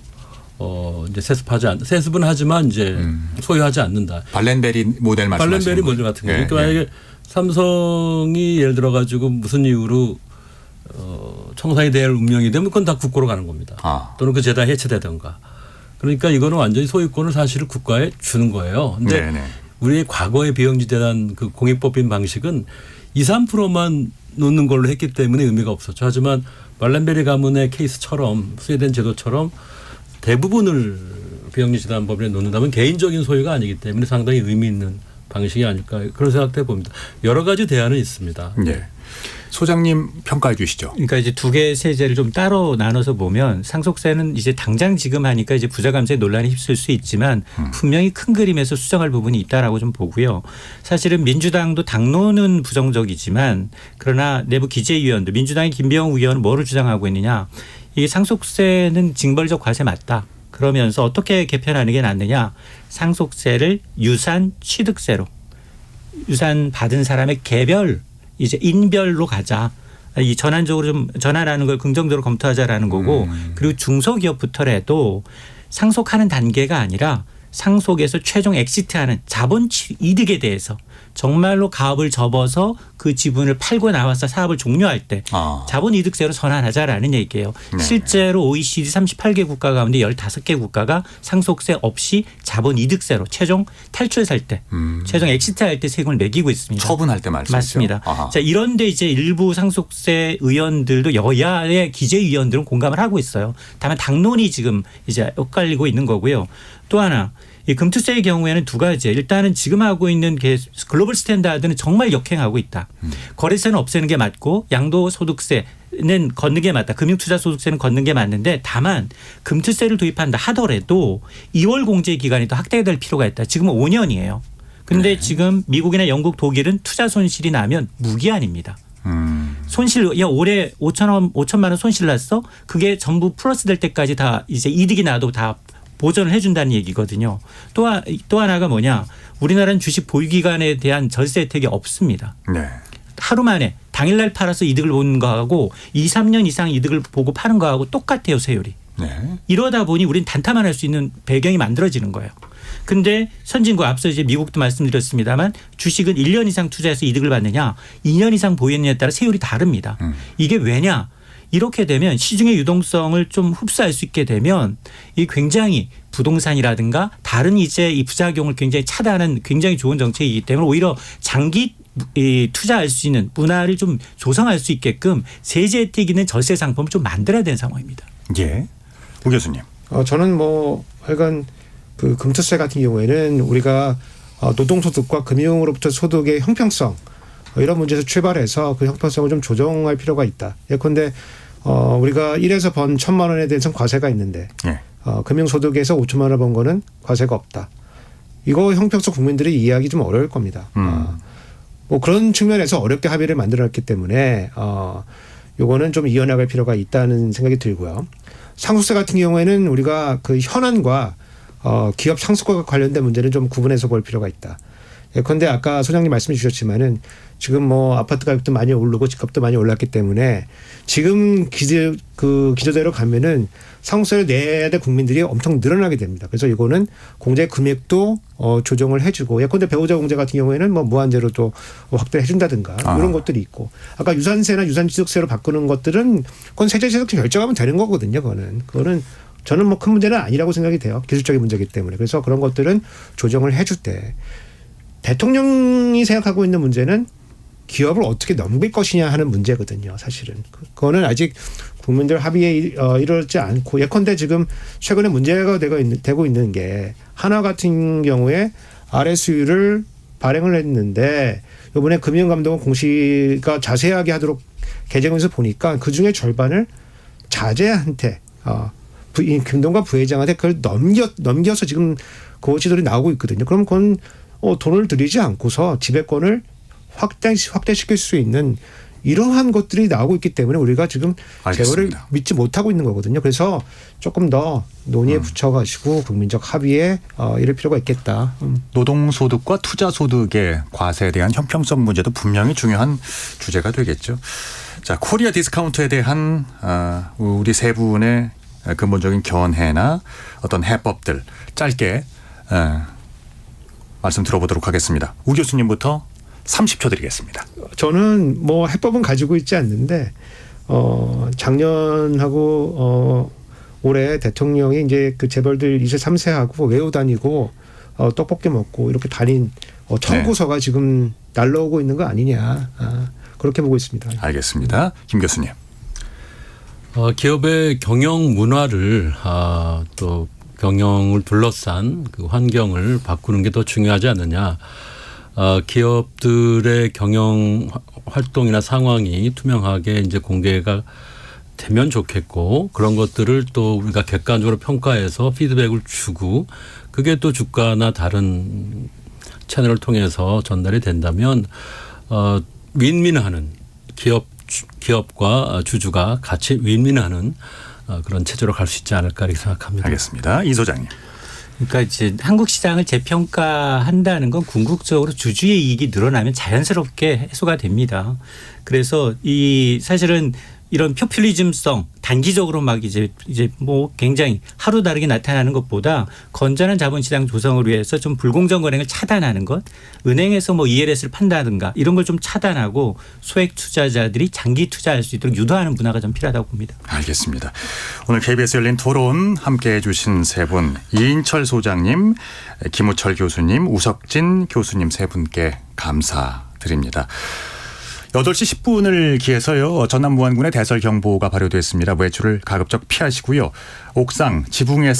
이제 세습은 하지만 이제 소유하지 않는다. 발렌베리 모델 말씀하시는 발렌베리 모델 같은 경우. 그러니까 만약에 삼성이 예를 들어 가지고 무슨 이유로 청산이 될 운명이 되면 그건 다 국고로 가는 겁니다. 또는 그 재단이 해체되던가. 그러니까 이거는 완전히 소유권을 사실은 국가에 주는 거예요. 근데 우리의 과거의 비영리 재단 그 공익법인 방식은 2, 3%만 놓는 걸로 했기 때문에 의미가 없었죠. 하지만 발렌베리 가문의 케이스처럼 스웨덴 제도처럼 대부분을 비영리 재단 법인에 놓는다면 개인적인 소유가 아니기 때문에 상당히 의미 있는 방식이 아닐까 그런 생각도 해봅니다. 여러 가지 대안은 있습니다. 네. 소장님 평가해 주시죠. 그러니까 이제 두 개의 세제를 좀 따로 나눠서 보면 상속세는 이제 당장 지금 하니까 이제 부자 감세 논란이 휩쓸 수 있지만 분명히 큰 그림에서 수정할 부분이 있다라고 좀 보고요. 사실은 민주당도 당론은 부정적이지만 그러나 내부 기재위원들 민주당의 김병욱 의원은 뭐를 주장하고 있느냐. 이 상속세는 징벌적 과세 맞다. 그러면서 어떻게 개편하는 게 낫느냐. 상속세를 유산 취득세로 유산 받은 사람의 개별 이제 인별로 가자. 이 전환적으로 좀 전환하는 걸 긍정적으로 검토하자라는 거고 그리고 중소기업부터라도 상속하는 단계가 아니라 상속에서 최종 엑시트하는 자본 이득에 대해서 정말로 가업을 접어서 그 지분을 팔고 나와서 사업을 종료할 때 자본 이득세로 전환하자라는 얘기예요. 실제로 OECD 38개 국가 가운데 15개 국가가 상속세 없이 자본 이득세로 최종 탈출할 때 최종 엑시트할 때 세금을 매기고 있습니다. 처분할 때 말씀이죠. 맞습니다. 자, 이런데 이제 일부 상속세 의원들도 여야의 기재위원들은 공감을 하고 있어요. 다만 당론이 지금 이제 엇갈리고 있는 거고요. 또 하나 이 금투세의 경우에는 두 가지예요. 일단은 지금 하고 있는 글로벌 스탠다드는 정말 역행하고 있다. 거래세는 없애는 게 맞고 양도소득세는 걷는 게 맞다. 금융투자소득세는 걷는 게 맞는데 다만 금투세를 도입한다 하더라도 2월 공제 기간이 더 확대될 필요가 있다. 지금은 5년이에요. 그런데 지금 미국이나 영국, 독일은 투자 손실이 나면 무기한입니다. 손실, 올해 5천만 원 손실 났어? 그게 전부 플러스 될 때까지 다 이제 이득이 나도 다 보전을 해준다는 얘기거든요. 또 하나가 뭐냐. 우리나라는 주식 보유기간에 대한 절세 혜택이 없습니다. 네. 하루 만에 당일날 팔아서 이득을 보는 거하고 2, 3년 이상 이득을 보고 파는 거하고 똑같아요. 세율이. 네. 이러다 보니 우리는 단타만 할 수 있는 배경이 만들어지는 거예요. 근데 선진국 앞서 이제 미국도 말씀드렸습니다만 주식은 1년 이상 투자해서 이득을 받느냐 2년 이상 보유했느냐에 따라 세율이 다릅니다. 이게 왜냐. 이렇게 되면 시중의 유동성을 좀 흡수할 수 있게 되면 이 굉장히 부동산이라든가 다른 이제 이 부작용을 굉장히 차단하는 굉장히 좋은 정책이기 때문에 오히려 장기 투자할 수 있는 문화를 좀 조성할 수 있게끔 세제 혜택 있는 절세 상품을 좀 만들어야 되는 상황입니다. 예. 우 교수님. 저는 하여간 그 금투세 같은 경우에는 우리가 노동소득과 금융으로부터 소득의 형평성 이런 문제에서 출발해서 그 형평성을 좀 조정할 필요가 있다. 예컨대 우리가 1에서 번 1,000만 원에 대해서는 과세가 있는데 금융소득에서 5천만 원 번 거는 과세가 없다. 이거 형평성 국민들이 이해하기 좀 어려울 겁니다. 뭐 그런 측면에서 어렵게 합의를 만들어놨기 때문에 요거는 좀 이어나갈 필요가 있다는 생각이 들고요. 상속세 같은 경우에는 우리가 그 현안과 기업 상속과 관련된 문제는 좀 구분해서 볼 필요가 있다. 예컨대 아까 소장님 말씀해 주셨지만은 지금 뭐 아파트 가격도 많이 오르고 집값도 많이 올랐기 때문에 지금 기조대로 가면은 상속세를 내야 될 국민들이 엄청 늘어나게 됩니다. 그래서 이거는 공제 금액도 조정을 해주고 예컨대 배우자 공제 같은 경우에는 뭐 무한대로 또 확대를 해준다든가 이런 것들이 있고 아까 유산세나 유산취득세로 바꾸는 것들은 그건 세제에서 결정하면 되는 거거든요. 그거는 저는 뭐 큰 문제는 아니라고 생각이 돼요. 기술적인 문제이기 때문에. 그래서 그런 것들은 조정을 해줄 때 대통령이 생각하고 있는 문제는 기업을 어떻게 넘길 것이냐 하는 문제거든요. 사실은. 그거는 아직 국민들 합의에 이르지 않고 예컨대 지금 최근에 문제가 되고 있는 게 하나 같은 경우에 RSU를 발행을 했는데 이번에 금융감독원 공시가 자세하게 하도록 개정해서 보니까 그중에 절반을 자제한테 김동관 부회장한테 그걸 넘겨서 지금 그 지들이 나오고 있거든요. 그럼 그건 돈을 들이지 않고서 지배권을 확대시킬 수 있는 이러한 것들이 나오고 있기 때문에 우리가 지금 제도를 믿지 못하고 있는 거거든요. 그래서 조금 더 논의에 붙여가지고 국민적 합의에 이럴 필요가 있겠다. 노동소득과 투자소득의 과세에 대한 형평성 문제도 분명히 중요한 주제가 되겠죠. 자, 코리아 디스카운트에 대한 우리 세 분의 근본적인 견해나 어떤 해법들 짧게 말씀 들어보도록 하겠습니다. 우 교수님부터 30초 드리겠습니다. 저는 뭐 해법은 가지고 있지 않는데 작년하고 올해 대통령이 이제 그 재벌들 2세 3세하고 외우 다니고 떡볶이 먹고 이렇게 다닌 청구서가 지금 날라오고 있는 거 아니냐 그렇게 보고 있습니다. 알겠습니다. 김 교수님. 기업의 경영 문화를 또 경영을 둘러싼 그 환경을 바꾸는 게 더 중요하지 않느냐. 기업들의 경영 활동이나 상황이 투명하게 이제 공개가 되면 좋겠고 그런 것들을 또 우리가 객관적으로 평가해서 피드백을 주고 그게 또 주가나 다른 채널을 통해서 전달이 된다면 윈윈하는 기업과 주주가 같이 윈윈하는 그런 체제로 갈 수 있지 않을까 이렇게 생각합니다. 알겠습니다. 이 소장님. 그러니까 이제 한국 시장을 재평가한다는 건 궁극적으로 주주의 이익이 늘어나면 자연스럽게 해소가 됩니다. 그래서 이 사실은 이런 포퓰리즘성 단기적으로 막 이제 뭐 굉장히 하루 다르게 나타나는 것보다 건전한 자본시장 조성을 위해서 좀 불공정 거래를 차단하는 것, 은행에서 뭐 ELS를 판다든가 이런 걸 좀 차단하고 소액 투자자들이 장기 투자할 수 있도록 유도하는 문화가 좀 필요하다고 봅니다. 알겠습니다. 오늘 KBS 열린 토론 함께해 주신 세 분 이인철 소장님, 김우철 교수님, 우석진 교수님 세 분께 감사드립니다. 8시 10분을 기해서요. 전남 무안군에 대설 경보가 발효됐습니다. 외출을 가급적 피하시고요. 옥상, 지붕에